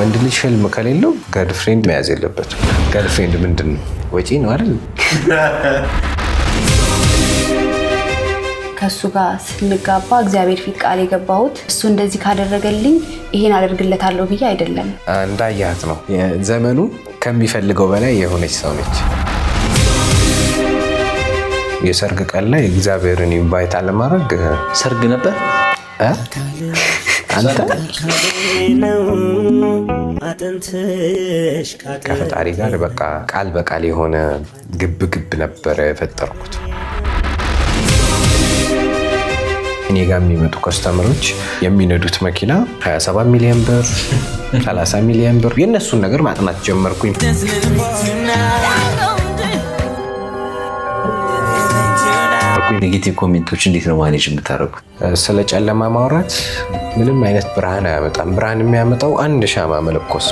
ወንድ ልጅ ህልም ከሌለው ገርልፍሬንድ መያዝ የለበትም። ገርልፍሬንድ ምንድነው? ወጪ ነው አይደል? ከሱ ጋር ስንጋባ እግዚአብሔር ፊት ቃል የገባሁት እሱ እንደዚህ ካደረገልኝ ይሄን አደርግለታለሁ ብዬ አይደለም። እንዳያት ነው ዘመኑ ከሚፈልገው በላይ የሆነች ሰው ነች። የሰርግ ቀን ላይ እግዚአብሔርን ኢንቫይት አለማድረግ ሰርግ ነበር አንተ ከፈጣሪ ጋር በቃ ቃል በቃል የሆነ ግብ ነበረ የፈጠርኩት። እኔ ጋር የሚመጡ ከስተመሮች የሚነዱት መኪና 27 ሚሊዮን ብር 30 ሚሊዮን ብር የነሱን ነገር ማጥናት ጀመርኩኝ። ኔጌቲቭ ኮሜንቶች እንዴት ነው ማኔጅ የምታደርጉት? ስለ ጨለማ ማውራት ምንም አይነት ብርሃን አያመጣም። ብርሃን የሚያመጣው አንድ ሻማ መለኮስ።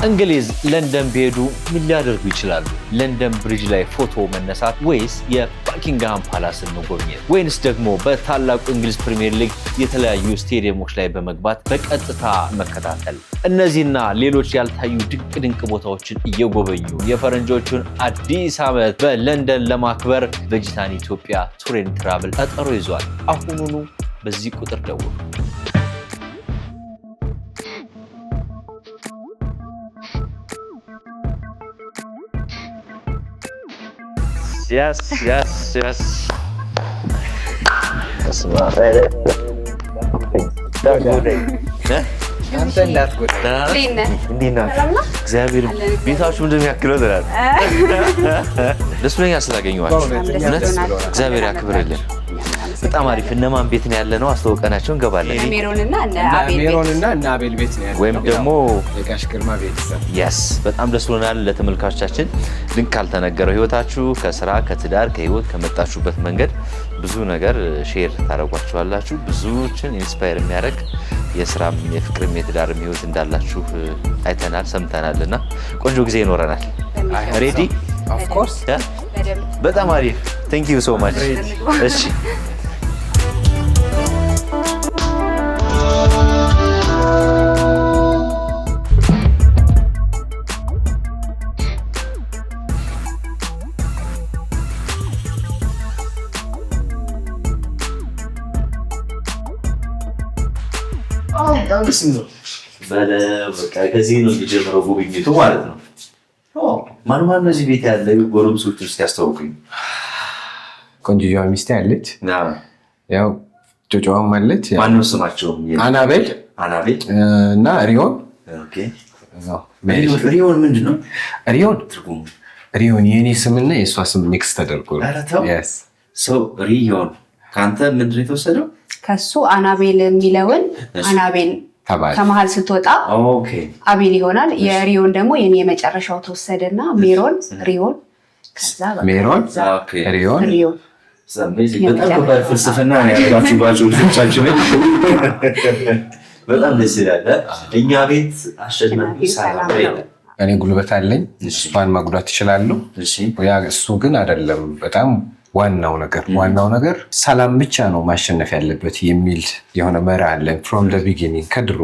እንግሊዝ ለንደን ቢሄዱ ምን ሊያደርጉ ይችላሉ? ለንደን ብሪጅ ላይ ፎቶ መነሳት ወይስ የባኪንግሃም ፓላስን መጎብኘት ወይንስ ደግሞ በታላቁ እንግሊዝ ፕሪሚየር ሊግ የተለያዩ ስቴዲየሞች ላይ በመግባት በቀጥታ መከታተል? እነዚህና ሌሎች ያልታዩ ድንቅ ቦታዎችን እየጎበኙ የፈረንጆቹን አዲስ ዓመት በለንደን ለማክበር ቬጂታን ኢትዮጵያ ቱር ኤንድ ትራቭል ቀጠሮ ይዟል። አሁኑኑ በዚህ ቁጥር ደውሉ። Yes. That's about it. አንተ እንዳትጎዳ እግዚአብሔር ቤታችሁ እንደሚያክለው ትላለህ። ደስ ብሎኛል ስላገኘኋችሁ። እግዚአብሔር ያክብርልን። በጣም አሪፍ። እነማን ቤት ነው ያለ ነው? አስተዋውቀናቸው እንገባለን። ሜሮንና እነ አቤል ቤት ነው ያለ ወይም ደግሞ የጋሽ ግርማ ቤተሰብ። yes በጣም ደስ ብሎናል። ለተመልካቾቻችን ድንቅ ካልተነገረው ህይወታችሁ ከስራ ከትዳር ከህይወት ከመጣችሁበት መንገድ ብዙ ነገር ሼር ታደርጓችኋላችሁ። ብዙዎችን ኢንስፓየር የሚያደርግ የስራም የፍቅርም የትዳርም ህይወት እንዳላችሁ አይተናል ሰምተናልና ቆንጆ ጊዜ ይኖረናል። ሬዲ ኦፍ ኮርስ በጣም አሪፍ ቴንክ ዩ ሶ ማች። እሺ በቃ ከዚህ ነው የጀመረው ጉብኝቱ ማለት ነው። ማን እዚህ ቤት ያለ ጎረምሶች ውስጥ ያስተዋውቁኝ። ቆንጆዋ ሚስቴ አለች፣ ያው ጮጮዋም አለች። ማነው ስማቸው? አናቤል እና ሪዮን። ሪዮን ምንድን ነው? ሪዮን የእኔ ስምና የእሷ ስም ሚክስ ተደርጎ ሪዮን። ከአንተ ምንድን ነው የተወሰደው? ከሱ አናቤል የሚለውን አናቤል ከመሀል ስትወጣ አቤል ይሆናል። የሪዮን ደግሞ የኔ የመጨረሻው ተወሰደና ሜሮን ሪዮን። ከዛ ሜሮን ሪዮን። በጣም ከባድ ፍልስፍና ያላችሁ ባጆቻችሁ በጣም ደስ ይላል። እኛ ቤት አሸናፊ ሰላም ነው። እኔ ጉልበት አለኝ፣ እሷን ማጉዳት እችላለሁ። እሱ ግን አይደለም። በጣም ዋናው ነገር ሰላም ብቻ ነው ማሸነፍ ያለበት የሚል የሆነ መርህ አለን ፍሮም ዘ ቢጊኒንግ ከድሮ።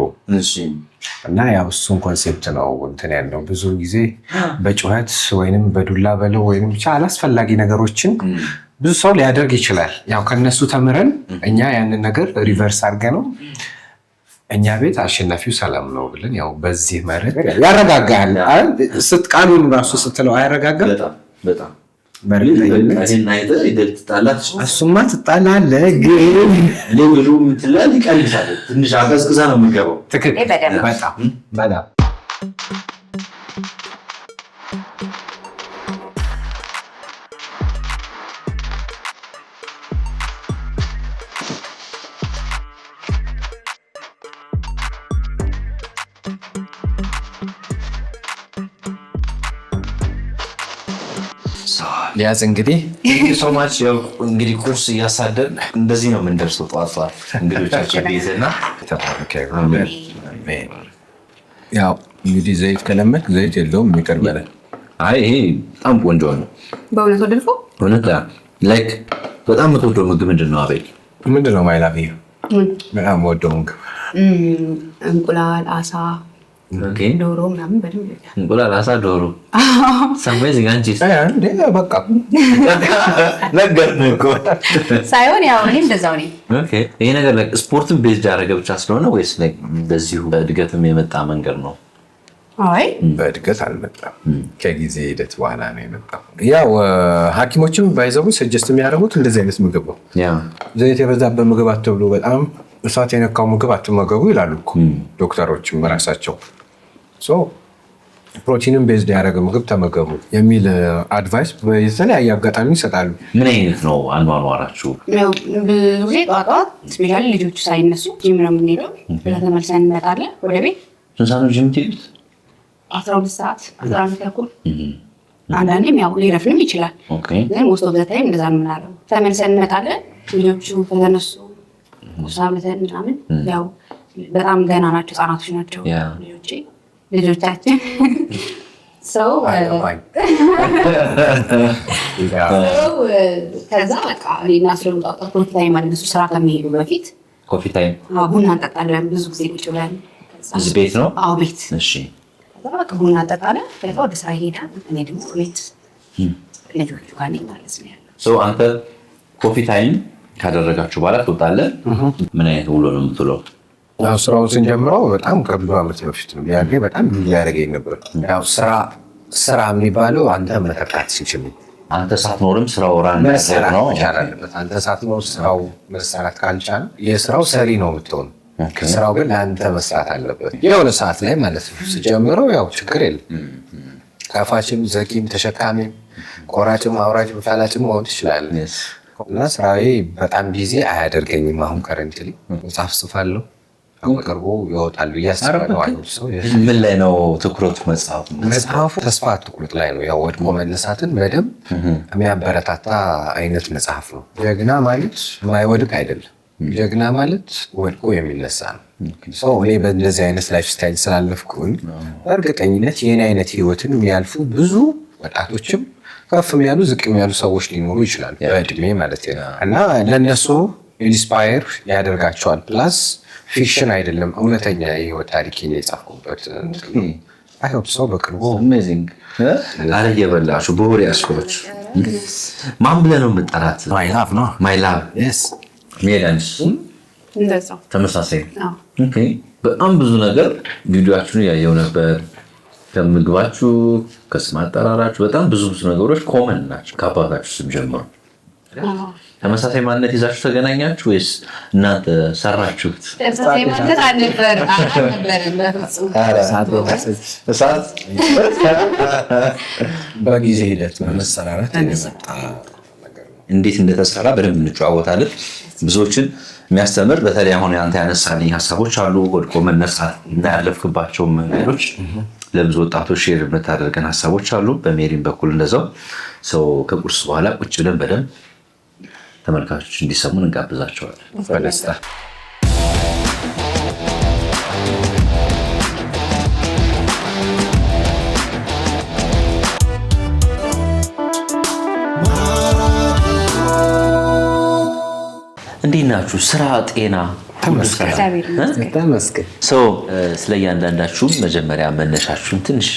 እና ያው እሱን ኮንሴፕት ነው እንትን ያለው። ብዙ ጊዜ በጩኸት ወይንም በዱላ በለው ወይንም ብቻ አላስፈላጊ ነገሮችን ብዙ ሰው ሊያደርግ ይችላል። ያው ከነሱ ተምረን እኛ ያንን ነገር ሪቨርስ አድርገ ነው እኛ ቤት አሸናፊው ሰላም ነው ብለን ያው በዚህ መርህ ያረጋጋል። ስትቃሉን ራሱ ስትለው አያረጋጋም? በጣም እሱማ ትጣላለህ፣ ግን ሌብሉ ምትላል ይቀንሳል። ትንሽ አቀዝቅዛ ነው የሚገባው። ትክክል። በጣም ሊያዝ እንግዲህ ሶማች ያው እንግዲህ ቁርስ እያሳደን እንደዚህ ነው የምንደርሰው። ጧጧት እንግዶቻችን ቤትና ያው እንግዲህ ዘይት ከለመድ ዘይት የለውም የሚቀርበለ። አይ ይሄ በጣም ቆንጆ ነው በእውነት። ወደድከው? እውነት ላይክ በጣም የምትወደው ምግብ ምንድን ነው አቤል? ምንድን ነው ማይላቪ? በጣም ወደው ምግብ እንቁላል፣ አሳ፣ ዶሮ ምናምን በደንብ እንቁላል፣ አሳ፣ ዶሮ ሰምዌዝ ጋንቺስ በቃ ነገር ነው እኮ ሳይሆን ያው እኔ እንደዛው ነኝ። ኦኬ ይሄ ነገር ስፖርትን ቤዝድ ያደረገ ብቻ ስለሆነ ወይስ በዚሁ በእድገትም የመጣ መንገድ ነው? አይ በእድገት አልመጣም። ከጊዜ ሂደት በኋላ ነው የመጣው። ያው ሐኪሞችም ባይዘቡ ሰጀስት የሚያደርጉት እንደዚህ አይነት ምግብ ነው። ዘይት የበዛበት ምግብ አትብሉ፣ በጣም እሳት የነካው ምግብ አትመገቡ ይላሉ እኮ ዶክተሮችም በራሳቸው። ፕሮቲንን ቤዝድ ያደረገ ምግብ ተመገቡ የሚል አድቫይስ የተለያየ አጋጣሚ ይሰጣሉ። ምን አይነት ነው አኗኗራችሁ? ብዙ ጊዜ ጠዋት ስፔሻሊ ልጆቹ ሳይነሱ ጂም ነው የምንሄደው። ተመልሰን እንመጣለን ወደ ቤት። ስንት ሰዓት ነው ጂም የምትሄዱት? 12 ሰዓት 11 ተኩል። አንዳንዴም ያው ሊረፍንም ይችላል፣ ግን ሞስት ኦፍ ዘ ታይም እንደዛ ነው የምናደርገው። ተመልሰን እንመጣለን። ልጆቹ ከተነሱ ቁርስ አብልተን ምናምን፣ ያው በጣም ገና ናቸው፣ ህጻናቶች ናቸው ልጆቻችን። ከዛ በቃ እኔና ስለምጣጣ ኮፊ ታይም አለ። እነሱ ስራ ከሚሄዱ በፊት ኮፊ ታይም ቡና እንጠጣለን። ብዙ ጊዜ ቁጭ ብለን እዚህ ቤት ነው? አዎ ቤት። እሺ በቃ ቡና እንጠጣለን። ከዛ ወደ ስራ ይሄዳል። እኔ ደግሞ ቤት ልጆቹ ጋር ነኝ ማለት ነው ያለው። አንተ ኮፊ ታይም ካደረጋችሁ በኋላ ትወጣለህ። ምን አይነት ውሎ ነው የምትውለው? ያው ስራውን ስንጀምረው በጣም ከብዙ ዓመት በፊት ነው። ያኔ በጣም ሊያደርገኝ ነበር። ያው ስራ የሚባለው አንተ መተካት ሲችል፣ አንተ ሳትኖርም ስራው ራን ነው ያላለበት። አንተ ሳትኖር ስራው መሰራት ካልቻለ የስራው ሰሪ ነው የምትሆን። ስራው ግን ለአንተ መስራት አለበት የሆነ ሰዓት ላይ ማለት ነው። ስጀምረው ያው ችግር የለም። ካፋችም፣ ዘቂም፣ ተሸካሚም፣ ቆራጭም፣ አውራጭም፣ ፈላጭም መሆን ትችላለህ። እና ስራዬ በጣም ቢዚ አያደርገኝም። አሁን ከረንትሊ መጽሐፍ ጽፋለሁ። ቅርቡ ይወጣል ብዬ አስባለሁ። ምን ላይ ነው ትኩረቱ መጽሐፉ? ተስፋ አትቁረጥ ላይ ነው። ያው ወድቆ መነሳትን በደንብ የሚያበረታታ አይነት መጽሐፍ ነው። ጀግና ማለት ማይወድቅ አይደለም። ጀግና ማለት ወድቆ የሚነሳ ነው። እኔ በእንደዚህ አይነት ላይፍ ስታይል ስላለፍኩኝ በእርግጠኝነት ይህን አይነት ህይወትን የሚያልፉ ብዙ ወጣቶችም ከፍም ያሉ ዝቅም ያሉ ሰዎች ሊኖሩ ይችላሉ፣ በእድሜ ማለት ነው። እና ለእነሱ ኢንስፓየር ያደርጋቸዋል። ፕላስ ፊክሽን አይደለም፣ እውነተኛ የህይወት ታሪኬን የጻፍኩበት አይሆን ሰው በቅርቡ አረ እየበላችሁ በወሬ አስኮች ማን ብለህ ነው የምጠራት? ማይላቭ ነው። ማይላቭ ሜዳንስ ተመሳሳይ። በጣም ብዙ ነገር ቪዲዮአችሁን ያየው ነበር። ከምግባችሁ ከስም አጠራራችሁ በጣም ብዙ ነገሮች ኮመን ናቸው። ከአባታችሁ ስም ጀምሮ ተመሳሳይ ማንነት ይዛችሁ ተገናኛችሁ ወይስ እናንተ ሰራችሁት? በጊዜ ሂደት መሰራራት እንዴት እንደተሰራ በደንብ እንጨዋወታለን። ብዙዎችን የሚያስተምር በተለይ አሁን አንተ ያነሳልኝ ሀሳቦች አሉ። ወድቆ መነሳት እና ያለፍክባቸው መንገዶች ለብዙ ወጣቶች ሼር የምታደርገን ሀሳቦች አሉ። በሜሪም በኩል እንደዛው ሰው ከቁርስ በኋላ ቁጭ ብለን በደንብ ተመልካቾች እንዲሰሙን እንጋብዛቸዋለን በደስታ። እንዴት ናችሁ? ስራ፣ ጤና ተመስገን። ስለ እያንዳንዳችሁም መጀመሪያ መነሻችሁን ትንሽ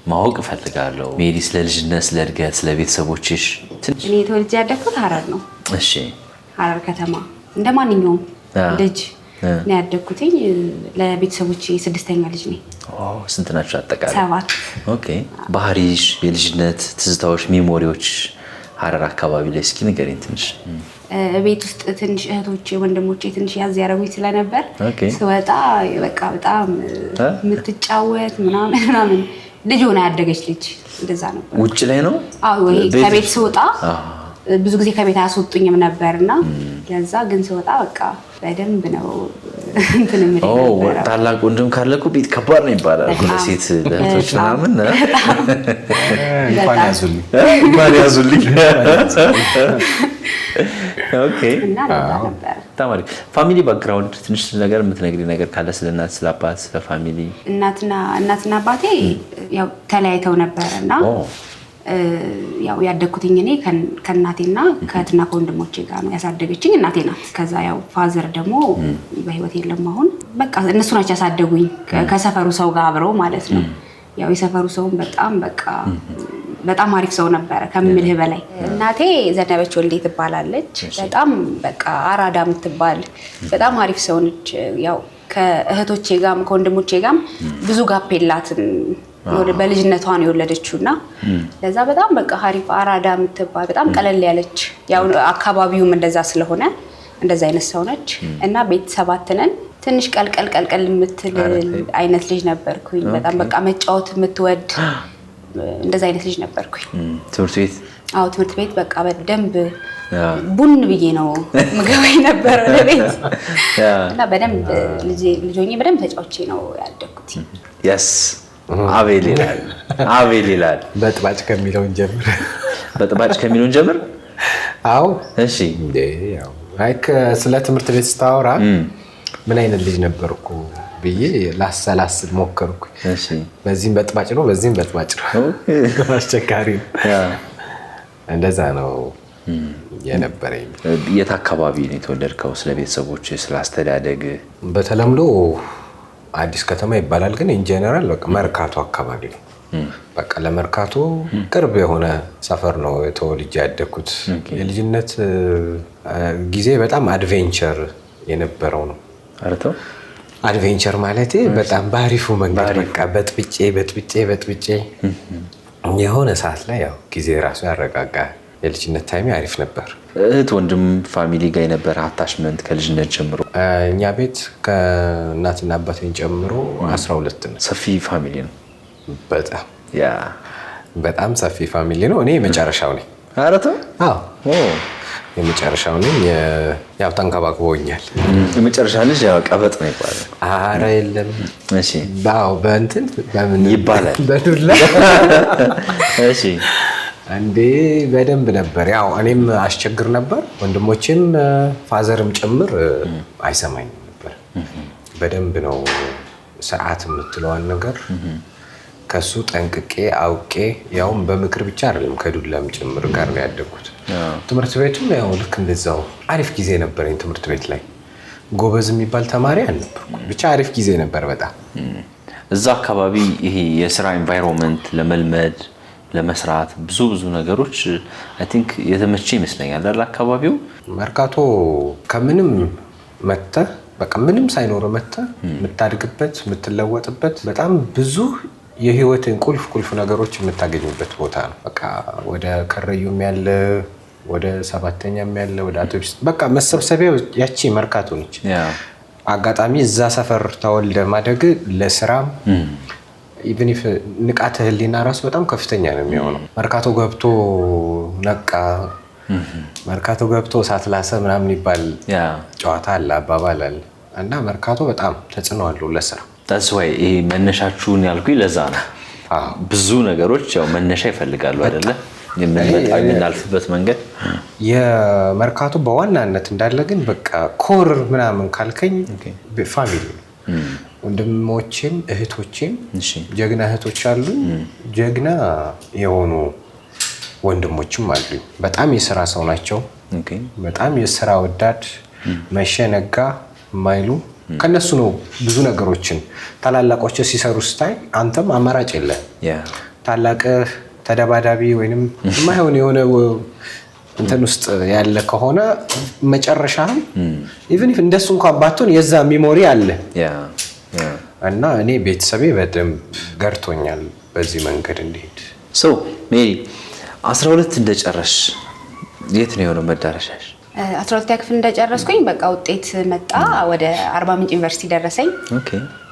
ማወቅ እፈልጋለሁ። ሜሪ ስለ ልጅነት፣ ስለ እድገት፣ ስለ ቤተሰቦችሽ ትንሽ። እኔ ተወልጄ ያደግኩት ሐረር ነው። እሺ። ሐረር ከተማ እንደ ማንኛውም ልጅ ነው ያደግኩትኝ። ለቤተሰቦቼ 6ኛ ልጅ ነኝ። ስንት ናቸው አጠቃላይ? 7። ኦኬ። ባህሪሽ፣ የልጅነት ትዝታዎች፣ ሜሞሪዎች ሐረር አካባቢ ላይ እስኪ ንገሪኝ ትንሽ። ቤት ውስጥ ትንሽ እህቶቼ ወንድሞቼ ትንሽ ያዝ ያደረጉኝ ስለነበር ስወጣ በቃ በጣም የምትጫወት ምናምን ልጅ ሆና ያደገች ልጅ እንደዛ ነበር። ውጭ ላይ ነው? አዎ። ከቤት ስወጣ ብዙ ጊዜ ከቤት አያስወጡኝም ነበርና ለዛ ግን ስወጣ በቃ በደንብ ነው እንትን የምልህ። ታላቅ ወንድም ካለ እኮ ቤት ከባድ ነው ይባላል። ለሴት እህቶች ምናምን እንኳን ያዙልኝ። ኦኬ። ተማሪ ፋሚሊ ባክግራውንድ ትንሽ ነገር የምትነግሪኝ ነገር ካለ ስለ እናት፣ ስለ አባት፣ ስለ ፋሚሊ። እናትና አባቴ ያው ተለያይተው ነበርና ያው ያደኩትኝ እኔ ከእናቴና ከእህትና ከወንድሞቼ ጋር ነው ያሳደገችኝ እናቴ ናት። ከዛ ያው ፋዘር ደግሞ በህይወት የለም አሁን። በቃ እነሱ ናቸው ያሳደጉኝ ከሰፈሩ ሰው ጋር አብረው ማለት ነው። ያው የሰፈሩ ሰው በጣም አሪፍ ሰው ነበረ ከምልህ በላይ። እናቴ ዘነበች ወልዴ ትባላለች። በጣም በቃ አራዳ የምትባል በጣም አሪፍ ሰው ነች። ያው ከእህቶቼ ጋርም ከወንድሞቼ ጋርም ብዙ ጋፕ የላትም። በልጅነቷ ነው የወለደችውና ለዛ በጣም በቃ አሪፍ አራዳ የምትባል በጣም ቀለል ያለች ያው አካባቢውም እንደዛ ስለሆነ እንደዛ አይነት ሰው ነች። እና ቤተሰባት ነን። ትንሽ ቀልቀል የምትል አይነት ልጅ ነበርኩኝ። በጣም በቃ መጫወት የምትወድ እንደዛ አይነት ልጅ ነበርኩኝ። ትምህርት ቤት? አዎ ትምህርት ቤት በቃ በደንብ ቡን ብዬ ነው ምግባይ ነበር ወደ ቤት እና በደንብ ልጆኜ በደንብ ተጫውቼ ነው ያደኩት። ያስ አቤል ይላል። በጥባጭ ከሚለውን ጀምር። አዎ እሺ። ያው ላይክ ስለ ትምህርት ቤት ስታወራ ምን አይነት ልጅ ነበርኩ ብዬ ላሰላስል ሞከርኩ። እሺ። በዚህም በጥባጭ ነው በዚህም በጥባጭ ነው። አስቸጋሪ ነው። እንደዛ ነው የነበረኝ። የት አካባቢ ነው የተወለድከው? ስለ ቤተሰቦች ስለ አስተዳደግ? በተለምዶ አዲስ ከተማ ይባላል፣ ግን ኢን ጀነራል በቃ መርካቶ አካባቢ ነው። በቃ ለመርካቶ ቅርብ የሆነ ሰፈር ነው ተወልጄ ያደኩት። የልጅነት ጊዜ በጣም አድቬንቸር የነበረው ነው። አረተው አድቬንቸር ማለት በጣም ባሪፉ መንገድ በቃ በጥብጬ የሆነ ሰዓት ላይ ያው ጊዜ ራሱ ያረጋጋ የልጅነት ታይም አሪፍ ነበር። እህት ወንድም ፋሚሊ ጋር የነበረ አታችመንት ከልጅነት ጀምሮ? እኛ ቤት ከእናትና አባቴን ጨምሮ 12 ነው። ሰፊ ፋሚሊ ነው። በጣም ሰፊ ፋሚሊ ነው። እኔ የመጨረሻው ነኝ። አረተው? አዎ የመጨረሻው ነኝ። ያው ተንከባክቦኛል። የመጨረሻ ልጅ ያው ቀበጥ ነው ይባላል። ኧረ የለም። እሺ። ባው በእንትን በምን ይባላል? በዱላ። እሺ። አንዴ በደንብ ነበር። ያው እኔም አስቸግር ነበር፣ ወንድሞቼም ፋዘርም ጭምር አይሰማኝም ነበር። በደንብ ነው ስርዓት የምትለዋን ነገር ከሱ ጠንቅቄ አውቄ ያውም በምክር ብቻ አይደለም ከዱላም ጭምር ጋር ነው ያደጉት። ትምህርት ቤቱም ያው ልክ እንደዛው አሪፍ ጊዜ ነበረኝ። ትምህርት ቤት ላይ ጎበዝ የሚባል ተማሪ አልነበርኩም። ብቻ አሪፍ ጊዜ ነበር በጣም። እዛ አካባቢ ይሄ የስራ ኤንቫይሮንመንት ለመልመድ ለመስራት ብዙ ነገሮች አይ ቲንክ የተመቸ ይመስለኛል አይደል? አካባቢው መርካቶ ከምንም መተህ በቃ ምንም ሳይኖር መተህ የምታድግበት የምትለወጥበት በጣም ብዙ የህይወትን ቁልፍ ነገሮች የምታገኙበት ቦታ ነው። በቃ ወደ ከረዩም ያለ ወደ ሰባተኛም ያለ ወደ አውቶቡስ በቃ መሰብሰቢያው ያቺ መርካቶ ነች። አጋጣሚ እዛ ሰፈር ተወልደ ማደግ ለስራም ኢቭን ኢፍ ንቃተ ህሊና ራሱ በጣም ከፍተኛ ነው የሚሆነው። መርካቶ ገብቶ ነቃ፣ መርካቶ ገብቶ እሳት ላሰ ምናምን ይባል ጨዋታ አለ፣ አባባል አለ እና መርካቶ በጣም ተጽዕኖ አለው ለስራ። ታስዋይ ይሄ መነሻችሁን ያልኩኝ ለዛ ነው። ብዙ ነገሮች ያው መነሻ ይፈልጋሉ አይደለ? የምናልፍበት መንገድ የመርካቶ በዋናነት እንዳለ ግን በቃ ኮር ምናምን ካልከኝ ፋሚሊ ነው። ወንድሞቼም እህቶቼም ጀግና እህቶች አሉ፣ ጀግና የሆኑ ወንድሞችም አሉ። በጣም የስራ ሰው ናቸው። በጣም የስራ ወዳድ መሸነጋ የማይሉ ከነሱ ነው ብዙ ነገሮችን ታላላቆች ሲሰሩ ስታይ አንተም አማራጭ የለም። ታላቅ ተደባዳቢ ወይንም የማይሆን የሆነ እንትን ውስጥ ያለ ከሆነ መጨረሻም ኢቭን ኢፍ እንደሱ እንኳን ባትሆን የዛ ሚሞሪ አለ። እና እኔ ቤተሰቤ በደንብ ገርቶኛል በዚህ መንገድ እንዲሄድ። ሜሪ 12 እንደጨረሽ የት ነው የሆነው መዳረሻሽ? 12ኛ ክፍል እንደጨረስኩኝ በቃ ውጤት መጣ። ወደ አርባ ምንጭ ዩኒቨርሲቲ ደረሰኝ።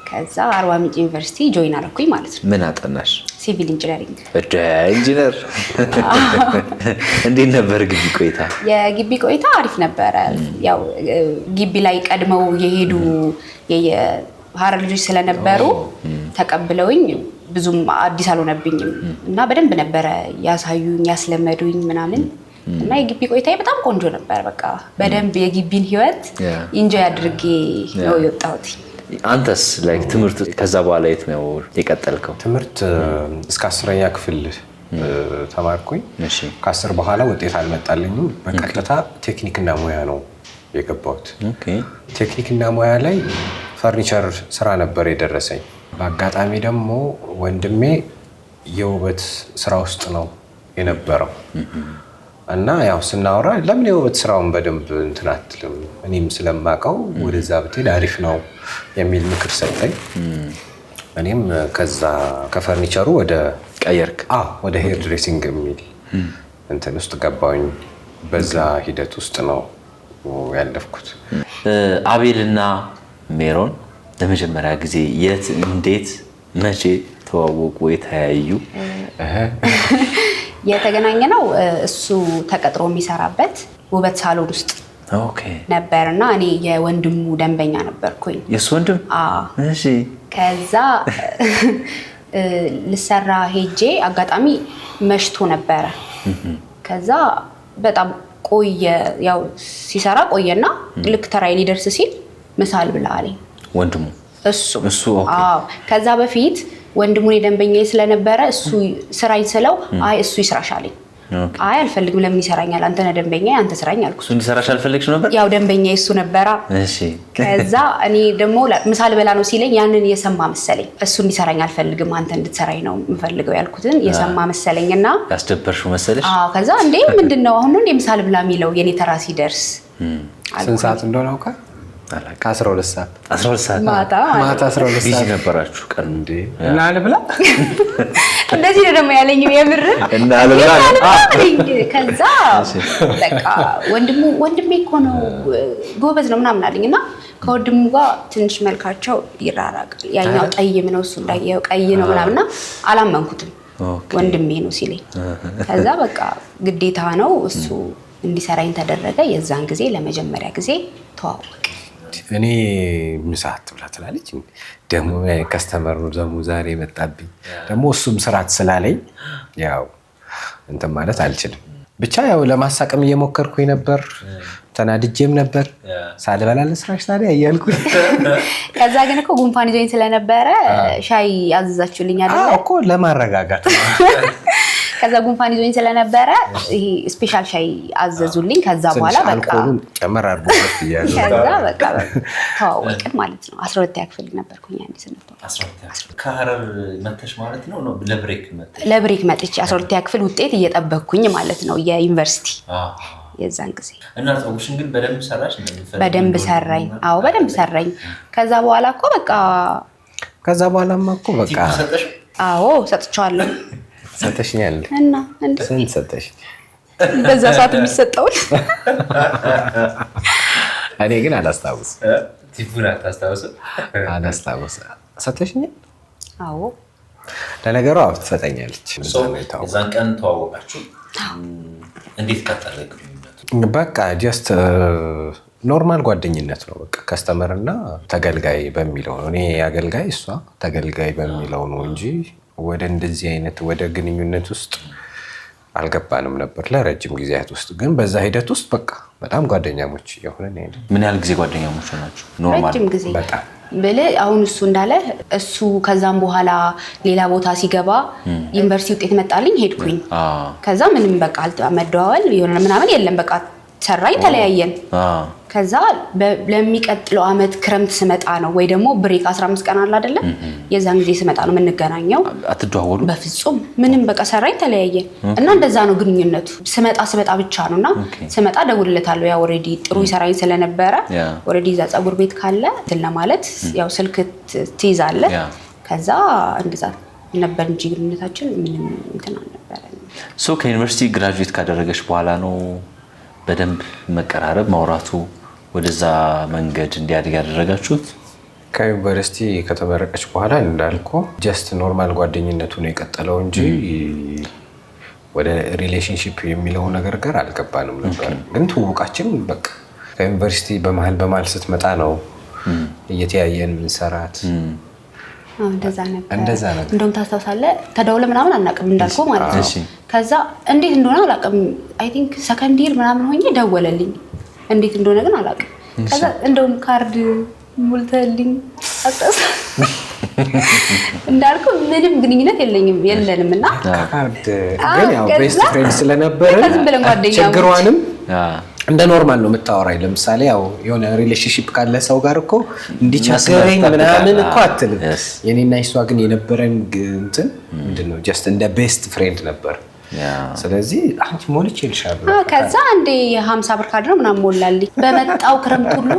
ከዛ አርባ ምንጭ ዩኒቨርሲቲ ጆይን አደረኩኝ ማለት ነው። ምን አጠናሽ? ሲቪል ኢንጂነሪንግ። ኢንጂነር። እንዴት ነበር ግቢ ቆይታ? የግቢ ቆይታ አሪፍ ነበረ። ያው ግቢ ላይ ቀድመው የሄዱ የሀረር ልጆች ስለነበሩ ተቀብለውኝ ብዙም አዲስ አልሆነብኝም እና በደንብ ነበረ ያሳዩኝ ያስለመዱኝ ምናምን እና የግቢ ቆይታዬ በጣም ቆንጆ ነበር። በቃ በደንብ የግቢን ህይወት ኢንጆይ አድርጌ ነው የወጣሁት። አንተስ ላይክ ትምህርት ከዛ በኋላ የት ነው የቀጠልከው? ትምህርት እስከ 10ኛ ክፍል ተማርኩኝ። ከ10 በኋላ ውጤት አልመጣልኝም። በቀጥታ ቴክኒክና ሙያ ነው የገባሁት። ቴክኒክና ሙያ ላይ ፈርኒቸር ስራ ነበር የደረሰኝ። በአጋጣሚ ደግሞ ወንድሜ የውበት ስራ ውስጥ ነው የነበረው እና ያው ስናወራ ለምን የውበት ስራውን በደንብ እንትን አትልም፣ እኔም ስለማውቀው ወደዛ ብትሄድ አሪፍ ነው የሚል ምክር ሰጠኝ። እኔም ከዛ ከፈርኒቸሩ ወደ ሄር ድሬሲንግ የሚል እንትን ውስጥ ገባሁኝ። በዛ ሂደት ውስጥ ነው ያለፍኩት። አቤልና ሜሮን ለመጀመሪያ ጊዜ የት፣ እንዴት፣ መቼ ተዋወቁ? የተያዩ የተገናኘ ነው እሱ ተቀጥሮ የሚሰራበት ውበት ሳሎን ውስጥ ነበርና እኔ የወንድሙ ደንበኛ ነበርኩኝ። የሱ ወንድም? እሺ። ከዛ ልሰራ ሄጄ አጋጣሚ መሽቶ ነበረ። ከዛ በጣም ቆየ፣ ያው ሲሰራ ቆየና ልክ ተራይ ሊደርስ ሲል ምሳል ብላ አለኝ። ወንድሙ? እሱ ከዛ በፊት ወንድሙን የደንበኛዬ ስለነበረ እሱ ስራኝ ስለው አይ እሱ ይስራሽ አለኝ። አይ አልፈልግም፣ ለምን ይሰራኛል? አንተ ነህ ደንበኛዬ፣ አንተ ስራኝ አልኩት። እሱ እንዲሰራሽ አልፈለግሽ ነበር? ያው ደንበኛዬ እሱ ነበራ። እሺ። ከዛ እኔ ደግሞ ምሳል በላ ነው ሲለኝ ያንን የሰማ መሰለኝ። እሱ እንዲሰራኝ አልፈልግም፣ አንተ እንድትሰራኝ ነው የምፈልገው ያልኩትን የሰማ መሰለኝና ያስደበርሽው መሰለሽ? ከዛ እንዴ ምንድነው አሁን እንዴ ምሳል ብላ የሚለው የኔ ተራ ሲደርስ ስንት ሰዓት እንደሆነ አውቃ? ከ12 ሰዓት ማታ 12 ቢዚ ነበራችሁ ቀን እንዴ? እና አልብላ እንደዚህ ነው ደግሞ ያለኝ የምር እና አልብላ። ከዛ በቃ ወንድሜ እኮ ነው ጎበዝ ነው ምናምን አለኝና ከወንድሙ ጋር ትንሽ መልካቸው ይራራቃል። ያኛው ጠይም ነው እሱ እንዳየው ቀይ ነው ምናምንና አላመንኩትም። ወንድሜ ነው ሲለኝ ከዛ በቃ ግዴታ ነው እሱ እንዲሰራኝ ተደረገ። የዛን ጊዜ ለመጀመሪያ ጊዜ ተዋወቅ። እኔ ምሳት ብላ ትላለች ደግሞ ከስተመር ነው ደግሞ ዛሬ መጣብኝ። ደግሞ እሱም ስራት ስላለኝ ያው እንትን ማለት አልችልም። ብቻ ያው ለማሳቀም እየሞከርኩኝ ነበር። ተናድጄም ነበር። ሳልበላ ልስራሽ ታዲያ እያልኩኝ ከዛ ግን እኮ ጉንፋን ይዞኝ ስለነበረ ሻይ አዘዛችሁልኝ አይደል? እኮ ለማረጋጋት ከዛ ጉንፋን ይዞኝ ስለነበረ ይሄ ስፔሻል ሻይ አዘዙልኝ። ከዛ በኋላ በቃ ጨመር አድርጎበት እያሉ ከዛ በቃ ተዋወቅን ማለት ነው። 12ኛ ክፍል ነበርኩኝ አንዴ ስንተዋወቅ። ከሀረር መተሽ ማለት ነው? ለብሬክ መተሽ? ለብሬክ መጥቼ 12ኛ ክፍል ውጤት እየጠበቅኩኝ ማለት ነው የዩኒቨርሲቲ የዛን ጊዜ። እና ፀጉርሽን ግን በደንብ ሰራሽ? በደንብ ሰራኝ። አዎ በደንብ ሰራኝ። ከዛ በኋላ እኮ በቃ አዎ ሰጥቻለሁ። ሰጥሽኛል? እና ስንት ሰጠሽ? በዛ ሰዓት የሚሰጠውን እኔ ግን አላስታውስም። ቲፑን አታስታውስም? አላስታውስም። ሰጥሽኛል? አዎ። ለነገሩ አዎ ትሰጠኛለች። እዛን ቀን ተዋወቃችሁ? እንዴት ቀጠለ ግንኙነቱ? በቃ ጀስት ኖርማል ጓደኝነት ነው። በቃ ከስተመርና ተገልጋይ በሚለው ነው። እኔ አገልጋይ እሷ ተገልጋይ በሚለው ነው እንጂ ወደ እንደዚህ አይነት ወደ ግንኙነት ውስጥ አልገባንም ነበር ለረጅም ጊዜያት ውስጥ። ግን በዛ ሂደት ውስጥ በቃ በጣም ጓደኛሞች የሆነን ሄደ። ምን ያህል ጊዜ ጓደኛሞች ናቸው? ኖርማል ረጅም ጊዜ በጣም ብለህ አሁን እሱ እንዳለ እሱ ከዛም በኋላ ሌላ ቦታ ሲገባ ዩኒቨርሲቲ ውጤት መጣልኝ ሄድኩኝ። ከዛ ምንም በቃ መደዋወል የሆነ ምናምን የለም። በቃ ሰራኝ፣ ተለያየን። ከዛ ለሚቀጥለው አመት ክረምት ስመጣ ነው ወይ ደግሞ ብሬክ 15 ቀን አለ አይደለ? የዛን ጊዜ ስመጣ ነው የምንገናኘው። አትደዋወሉ? በፍጹም ምንም በቃ ሰራኝ፣ ተለያየን። እና እንደዛ ነው ግንኙነቱ። ስመጣ ብቻ ነውና ስመጣ ደውልለታለሁ። ያው ኦሬዲ ጥሩ ይሰራኝ ስለነበረ ኦሬዲ እዛ ፀጉር ቤት ካለ እንትን ለማለት ያው ስልክ ትይዛለህ። ከዛ እንደዛ ነበር እንጂ ግንኙነታችን ምንም እንትን አልነበረም። ከዩኒቨርሲቲ ግራጁዌት ካደረገች በኋላ ነው በደንብ መቀራረብ ማውራቱ ወደዛ መንገድ እንዲያድግ ያደረጋችሁት? ከዩኒቨርሲቲ ከተመረቀች በኋላ እንዳልኩ ጀስት ኖርማል ጓደኝነቱ ነው የቀጠለው እንጂ ወደ ሪሌሽንሺፕ የሚለው ነገር ጋር አልገባንም ነበር። ግን ትውውቃችን በቃ ከዩኒቨርሲቲ በመሀል ስትመጣ ነው እየተያየን ምንሰራት። እንደዛ ነበር። እንደውም ታስታውሳለህ ተደውለ ምናምን አናውቅም እንዳልከው ማለት ነው። ከዛ እንዴት እንደሆነ አላውቅም። አይ ቲንክ ሰከንድ ይር ምናምን ሆኜ ደወለልኝ። እንዴት እንደሆነ ግን አላውቅም። ከዛ እንደውም ካርድ ሙልተልኝ አጣስ እንዳልኩ ምንም ግንኙነት የለንም እና ካርድ ግን ያው ቤስት ፍሬንድ ስለነበረ ዝም ብለን ጓደኛሞች ችግሯንም እንደ ኖርማል ነው የምታወራኝ። ለምሳሌ ያው የሆነ ሪሌሽንሺፕ ካለ ሰው ጋር እኮ እንዲቸገረኝ ምናምን እኮ አትልም። የኔና እሷ ግን የነበረን እንትን ምንድነው ጀስት እንደ ቤስት ፍሬንድ ነበር። ስለዚህ አንቺ ሞልቼ ልሻለሁ። ከዛ አንዴ 50 ብር ካርድ ነው ምናምን ሞላልኝ በመጣው ክረምት ሁሉ።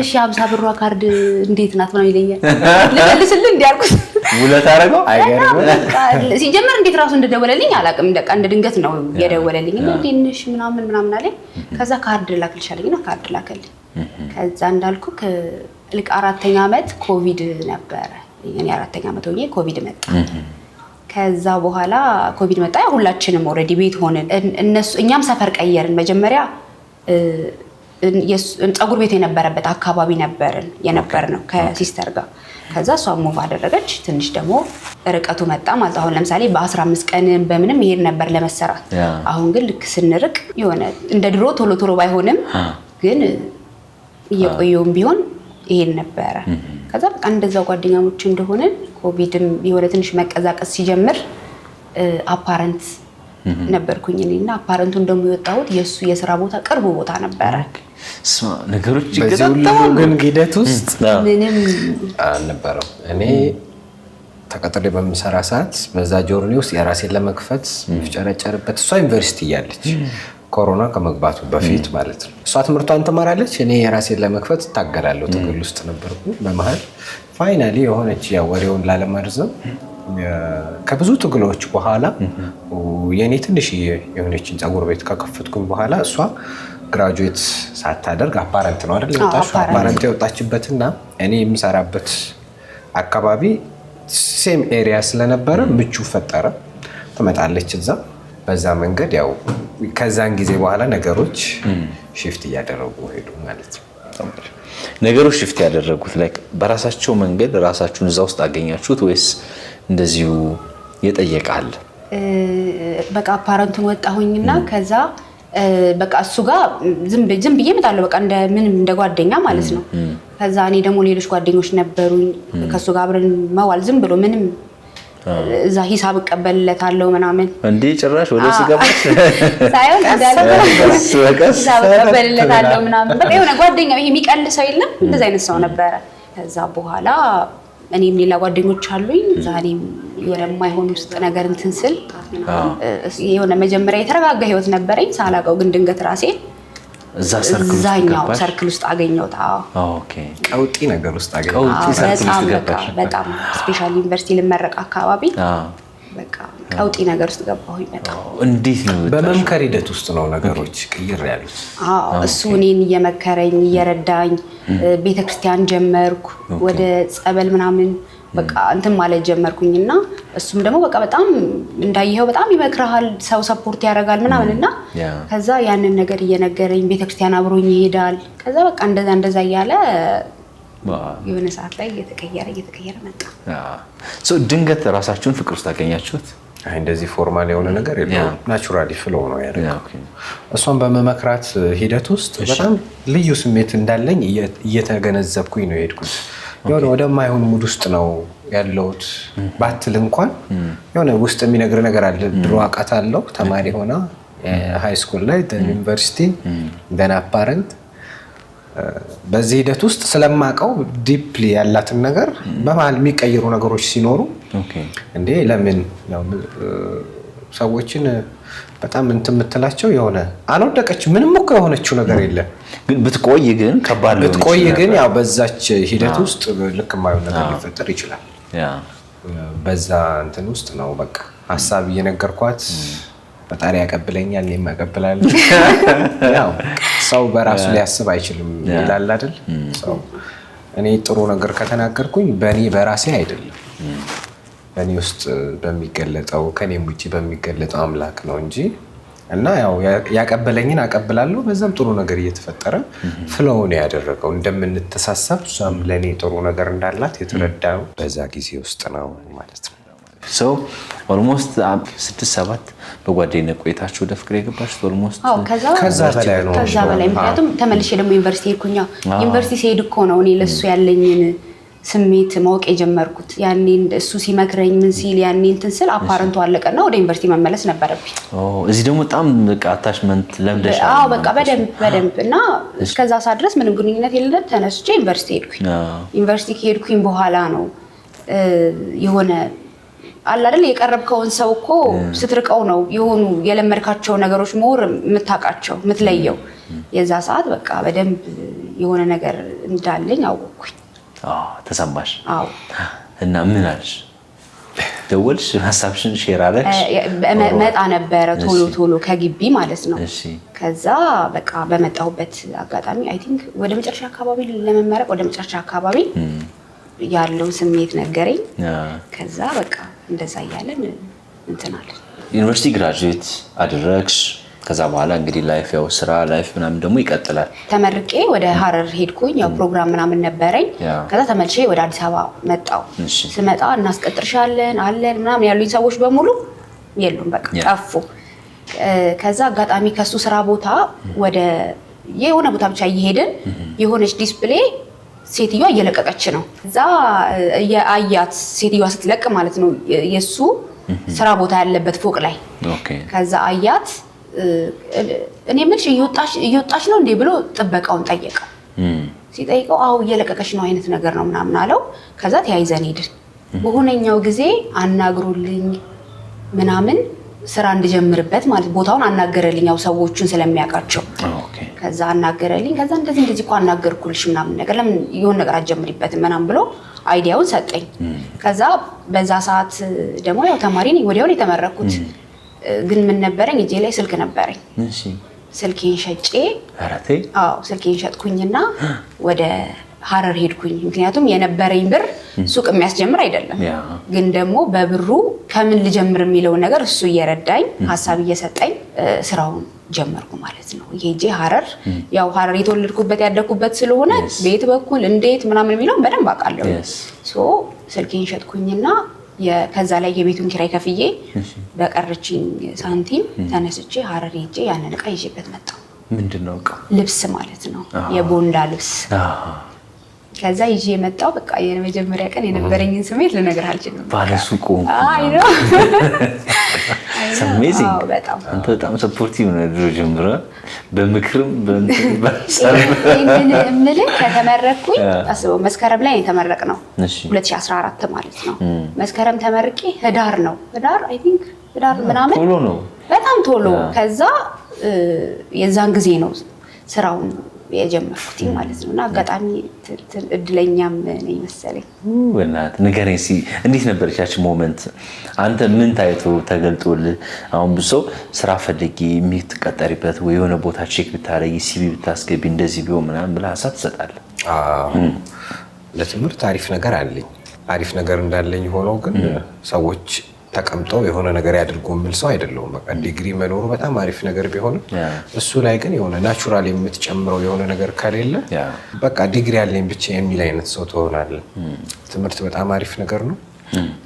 እሺ 50 ብሯ ካርድ እንዴት ናት ነው ይለኛል። ልመልስልህ እንዲያልኩት ውለት አደረገው አይገርም። ሲጀመር እንዴት ራሱ እንደደወለልኝ አላውቅም። እንደ ድንገት ነው የደወለልኝ እና እንዴት ምናምን አለኝ። ከዛ ካርድ ላክልሻለኝና ካርድ ላከልኝ። ከዛ እንዳልኩ ልክ 4ኛ ዓመት ኮቪድ ነበረ። እኔ 4ኛ ዓመት ሆኜ ኮቪድ መጣ። ከዛ በኋላ ኮቪድ መጣ። ሁላችንም ኦልሬዲ ቤት ሆነን እኛም ሰፈር ቀየርን። መጀመሪያ ፀጉር ቤት የነበረበት አካባቢ የነበርነው ከሲስተር ጋር። ከዛ እሷ ሙቭ አደረገች። ትንሽ ደግሞ ርቀቱ መጣ ማለት አሁን ለምሳሌ በ15 ቀን በምንም ይሄድ ነበር ለመሰራት። አሁን ግን ልክ ስንርቅ የሆነ እንደ ድሮ ቶሎ ባይሆንም ግን እየቆየውም ቢሆን ይሄን ነበረ። ከዛ በቃ እንደዛው ጓደኛሞች እንደሆነን ኮቪድም የሆነ ትንሽ መቀዛቀስ ሲጀምር አፓረንት ነበርኩኝ እኔና አፓረንቱን ደግሞ የወጣሁት የሱ የሥራ ቦታ ቅርቡ ቦታ ነበረ። ነገሮች ይገጣጣው ግን ሂደት ውስጥ ምንም አልነበረም። እኔ ተቀጥሬ በምሰራ ሰዓት በዛ ጆርኒ ውስጥ የራሴን ለመክፈት ምፍጨረጨርበት እሷ ዩኒቨርሲቲ እያለች ኮሮና ከመግባቱ በፊት ማለት ነው። እሷ ትምህርቷን ትማራለች፣ እኔ የራሴን ለመክፈት ታገላለሁ። ትግል ውስጥ ነበርኩ። በመሃል ፋይናሊ የሆነች ያው ወሬውን ላለማርዘም ከብዙ ትግሎች በኋላ የኔ ትንሽ የሆነችን ፀጉር ቤት ከከፈትኩኝ በኋላ እሷ ግራጁዌት ሳታደርግ አፓረንት ነው አይደል የወጣችው። አፓረንት የወጣችበትና እኔ የምሰራበት አካባቢ ሴም ኤሪያ ስለነበረ ምቹ ፈጠረ። ትመጣለች እዛ። በዛ መንገድ ያው ከዛን ጊዜ በኋላ ነገሮች ሽፍት እያደረጉ ሄዱ ማለት ነው። ነገሮች ሽፍት ያደረጉት ላይ በራሳቸው መንገድ ራሳችሁን እዛ ውስጥ አገኛችሁት ወይስ እንደዚሁ የጠየቃል? በቃ አፓረንቱን ወጣሁኝና ከዛ በቃ እሱ ጋር ዝም ብዬ እመጣለሁ። በቃ እንደ ጓደኛ ማለት ነው። ከዛ እኔ ደግሞ ሌሎች ጓደኞች ነበሩኝ ከሱ ጋር አብረን መዋል ዝም ብሎ ምንም እዛ ሂሳብ እቀበልለታለሁ ምናምን እንዴ ጭራሽ ወደ ሲገባሽ ሳይሆን ሂሳብ እቀበልለታለሁ ምናምን በቃ የሆነ ጓደኛ ይሄ የሚቀልሰው የለም እንደዛ አይነት ሰው ነበረ። ከዛ በኋላ እኔም ሌላ ጓደኞች አሉኝ። ዛሬም የሆነ የማይሆን ውስጥ ነገር እንትን ስል የሆነ መጀመሪያ የተረጋጋ ህይወት ነበረኝ። ሳላውቀው ግን ድንገት ራሴን እዛኛው ሰርክል ውስጥ አገኘሁት። ኦኬ ቀውጢ ነገር ውስጥ አገኘሁት። በጣም ስፔሻሊ ዩኒቨርሲቲ ልመረቅ አካባቢ በቃ ቀውጢ ነገር ውስጥ ገባሁኝ። በጣም እንዴት ነው? በመምከር ሂደት ውስጥ ነው ነገሮች ቅይር ያሉት። እሱ እኔን እየመከረኝ እየረዳኝ ቤተክርስቲያን ጀመርኩ። ወደ ጸበል ምናምን በቃ እንትን ማለት ጀመርኩኝና እሱም ደግሞ በቃ በጣም እንዳየኸው በጣም ይመክርሃል፣ ሰው ሰፖርት ያደርጋል ምናምንና ከዛ ያንን ነገር እየነገረኝ ቤተክርስቲያን አብሮኝ ይሄዳል። ከዛ በቃ እንደዛ እያለ የሆነ ሰዓት ላይ እየተቀየረ መጣ። ድንገት ራሳችሁን ፍቅር ውስጥ አገኛችሁት? እንደዚህ ፎርማል የሆነ ነገር የለውም። ናቹራሊ ፍሎ ነው ያደረገው። እሷን በመመክራት ሂደት ውስጥ በጣም ልዩ ስሜት እንዳለኝ እየተገነዘብኩኝ ነው የሄድኩት። የሆነ ወደማይሆን ሙድ ውስጥ ነው ያለሁት ባትል እንኳን የሆነ ውስጥ የሚነግር ነገር አለ። ድሮ አውቃታለሁ ተማሪ ሆና ሃይ ስኩል ላይ ዩኒቨርሲቲ ገና አፓረንት በዚህ ሂደት ውስጥ ስለማውቀው ዲፕሊ ያላትን ነገር በመሀል የሚቀይሩ ነገሮች ሲኖሩ እንዴ ለምን ሰዎችን በጣም እንትን የምትላቸው የሆነ አልወደቀችም። ምንም እኮ የሆነችው ነገር የለም። ግን ብትቆይ ግን ከባድ ነው። ብትቆይ ግን ያው በዛች ሂደት ውስጥ ልክ የማይሆን ነገር ሊፈጠር ይችላል። በዛ እንትን ውስጥ ነው በቃ ሀሳብ እየነገርኳት ፈጣሪ ያቀብለኛል እኔም አቀብላለሁ። ያው ሰው በራሱ ሊያስብ አይችልም ይላል አይደል? ሰው እኔ ጥሩ ነገር ከተናገርኩኝ በእኔ በራሴ አይደለም በእኔ ውስጥ በሚገለጠው ከኔም ውጪ በሚገለጠው አምላክ ነው እንጂ እና ያው ያቀበለኝን አቀብላለሁ። በዛም ጥሩ ነገር እየተፈጠረ ፍሎው ነው ያደረገው። እንደምንተሳሰብ እሷም ለኔ ጥሩ ነገር እንዳላት የተረዳው በዛ ጊዜ ውስጥ ነው ማለት ነው። ሰው ኦልሞስት 6-7 በጓደኝነት ቆይታችሁ ወደ ፍቅር የገባችሁት ኦልሞስት ከዛ በላይ ነው። ከዛ በላይ ምክንያቱም ተመልሼ ደግሞ ዩኒቨርሲቲ ሄድኩኝ። ዩኒቨርሲቲ ሲሄድ እኮ ነው እኔ ለሱ ያለኝን ስሜት ማወቅ የጀመርኩት ያኔ እሱ ሲመክረኝ ምን ሲል ያኔ እንትን ስል አፓረንቱ አለቀና ወደ ዩኒቨርሲቲ መመለስ ነበረብኝ። እዚህ ደግሞ በጣም በቃ አታችመንት ለምደሻል። በቃ በደንብ እና እስከዛ ሰዓት ድረስ ምንም ግንኙነት የለም። ተነስቼ ዩኒቨርሲቲ ሄድኩኝ። ዩኒቨርሲቲ ከሄድኩኝ በኋላ ነው የሆነ አለ አይደል የቀረብከውን ሰው እኮ ስትርቀው ነው የሆኑ የለመድካቸው ነገሮች ሞር የምታውቃቸው የምትለየው። የዛ ሰዓት በቃ በደንብ የሆነ ነገር እንዳለኝ አወቅኩኝ። ተሰማሽ? አዎ። እና ምን አልሽ? ደወልሽ? ሀሳብሽን ሼር አደረግሽ? መጣ ነበረ ቶሎ ከግቢ ማለት ነው። ከዛ በቃ በመጣሁበት አጋጣሚ አይ ቲንክ ወደ መጨረሻ አካባቢ ለመመረቅ ወደ መጨረሻ አካባቢ ያለው ስሜት ነገረኝ። ከዛ በቃ እንደዛ እያለን እንትን አለን። ዩኒቨርሲቲ ግራጁዌት አደረግሽ። ከዛ በኋላ እንግዲህ ላይፍ ያው ስራ ላይፍ ምናምን ደግሞ ይቀጥላል። ተመርቄ ወደ ሀረር ሄድኩኝ። ያው ፕሮግራም ምናምን ነበረኝ። ከዛ ተመልሼ ወደ አዲስ አበባ መጣሁ። ስመጣ እናስቀጥርሻለን አለን ምናምን ያሉኝ ሰዎች በሙሉ የሉም፣ በቃ ጠፉ። ከዛ አጋጣሚ ከሱ ስራ ቦታ ወደ የሆነ ቦታ ብቻ እየሄድን የሆነች ዲስፕሌይ ሴትዮዋ እየለቀቀች ነው። እዛ የአያት ሴትዮዋ ስትለቅ ማለት ነው የሱ ስራ ቦታ ያለበት ፎቅ ላይ። ከዛ አያት እኔ ምንሽ እየወጣች ነው እንዴ ብሎ ጥበቃውን ጠየቀው። ሲጠይቀው አው እየለቀቀች ነው አይነት ነገር ነው ምናምን አለው። ከዛ ተያይዘን ሄድን። በሆነኛው ጊዜ አናግሩልኝ ምናምን ስራ እንድጀምርበት ማለት ቦታውን አናገረልኝ፣ ያው ሰዎቹን ስለሚያውቃቸው። ከዛ አናገረልኝ። ከዛ እንደዚህ እኮ አናገርኩልሽ ምናምን ነገር ለምን የሆነ ነገር አትጀምሪበትም ምናምን ብሎ አይዲያውን ሰጠኝ። ከዛ በዛ ሰዓት ደግሞ ያው ተማሪ ነኝ፣ ወዲያው ነው የተመረኩት። ግን ምን ነበረኝ እጄ ላይ ስልክ ነበረኝ። ስልኬን ሸጬ ስልኬን ሸጥኩኝና ወደ ሀረር ሄድኩኝ። ምክንያቱም የነበረኝ ብር ሱቅ የሚያስጀምር አይደለም፣ ግን ደግሞ በብሩ ከምን ልጀምር የሚለውን ነገር እሱ እየረዳኝ ሀሳብ እየሰጠኝ ስራውን ጀመርኩ ማለት ነው። ሄጄ ሀረር ያው ሀረር የተወለድኩበት ያደግኩበት ስለሆነ ቤት በኩል እንዴት ምናምን የሚለውን በደንብ አውቃለሁ። ስልኬን ሸጥኩኝና ከዛ ላይ የቤቱን ኪራይ ከፍዬ በቀረችኝ ሳንቲም ተነስቼ ሀረር ሄጄ ያንን ዕቃ ይዤበት መጣሁ። ምንድነው ዕቃ? ልብስ ማለት ነው፣ የቦንዳ ልብስ። ከዛ ይዤ መጣሁ። በቃ የመጀመሪያ ቀን የነበረኝን ስሜት ልነግርህ አልችልም። ባለሱቁ በጣም አንተ በጣም ሰፖርቲቭ ነህ ድሮ ጀምሮ በምክርም እምልህ ከተመረቅኩኝ አስበው መስከረም ላይ የተመረቅነው 2014 ማለት ነው። መስከረም ተመርቄ ህዳር አይ ቲንክ ህዳር ምናምን ቶሎ ነው፣ በጣም ቶሎ። ከዛ የዛን ጊዜ ነው ስራውን የጀመርኩት ማለት ነው። እና አጋጣሚ እድለኛም ነኝ መሰለኝ። በእናትህ ንገረኝ እስኪ እንዴት ነበረች ያቺ ሞመንት? አንተ ምን ታይቶ ተገልጦልህ? አሁን ብዙ ሰው ስራ ፈልጊ የምትቀጠሪበት ወይ የሆነ ቦታ ቼክ ብታረጊ ሲቪ ብታስገቢ እንደዚህ ቢሆን ምናምን ብለህ ሀሳብ ትሰጣለህ። ለትምህርት አሪፍ ነገር አለኝ። አሪፍ ነገር እንዳለኝ ሆኖ ግን ሰዎች ተቀምጠው የሆነ ነገር ያድርጉ የሚል ሰው አይደለሁም። በቃ ዲግሪ መኖሩ በጣም አሪፍ ነገር ቢሆንም እሱ ላይ ግን የሆነ ናቹራል የምትጨምረው የሆነ ነገር ከሌለ በቃ ዲግሪ ያለኝ ብቻ የሚል አይነት ሰው ትሆናለህ። ትምህርት በጣም አሪፍ ነገር ነው።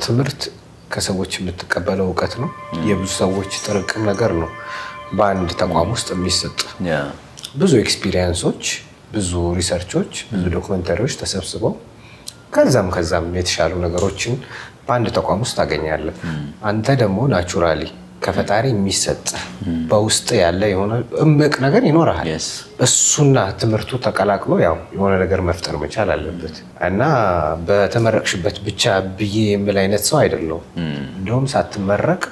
ትምህርት ከሰዎች የምትቀበለው እውቀት ነው። የብዙ ሰዎች ጥርቅም ነገር ነው በአንድ ተቋም ውስጥ የሚሰጥ። ብዙ ኤክስፒሪየንሶች፣ ብዙ ሪሰርቾች፣ ብዙ ዶክመንተሪዎች ተሰብስበው ከዛም የተሻሉ ነገሮችን በአንድ ተቋም ውስጥ ታገኛለህ። አንተ ደግሞ ናቹራሊ ከፈጣሪ የሚሰጥ በውስጥ ያለ የሆነ እምቅ ነገር ይኖርሃል። እሱና ትምህርቱ ተቀላቅሎ ያው የሆነ ነገር መፍጠር መቻል አለበት እና በተመረቅሽበት ብቻ ብዬ የምል አይነት ሰው አይደለሁም። እንደውም ሳትመረቅ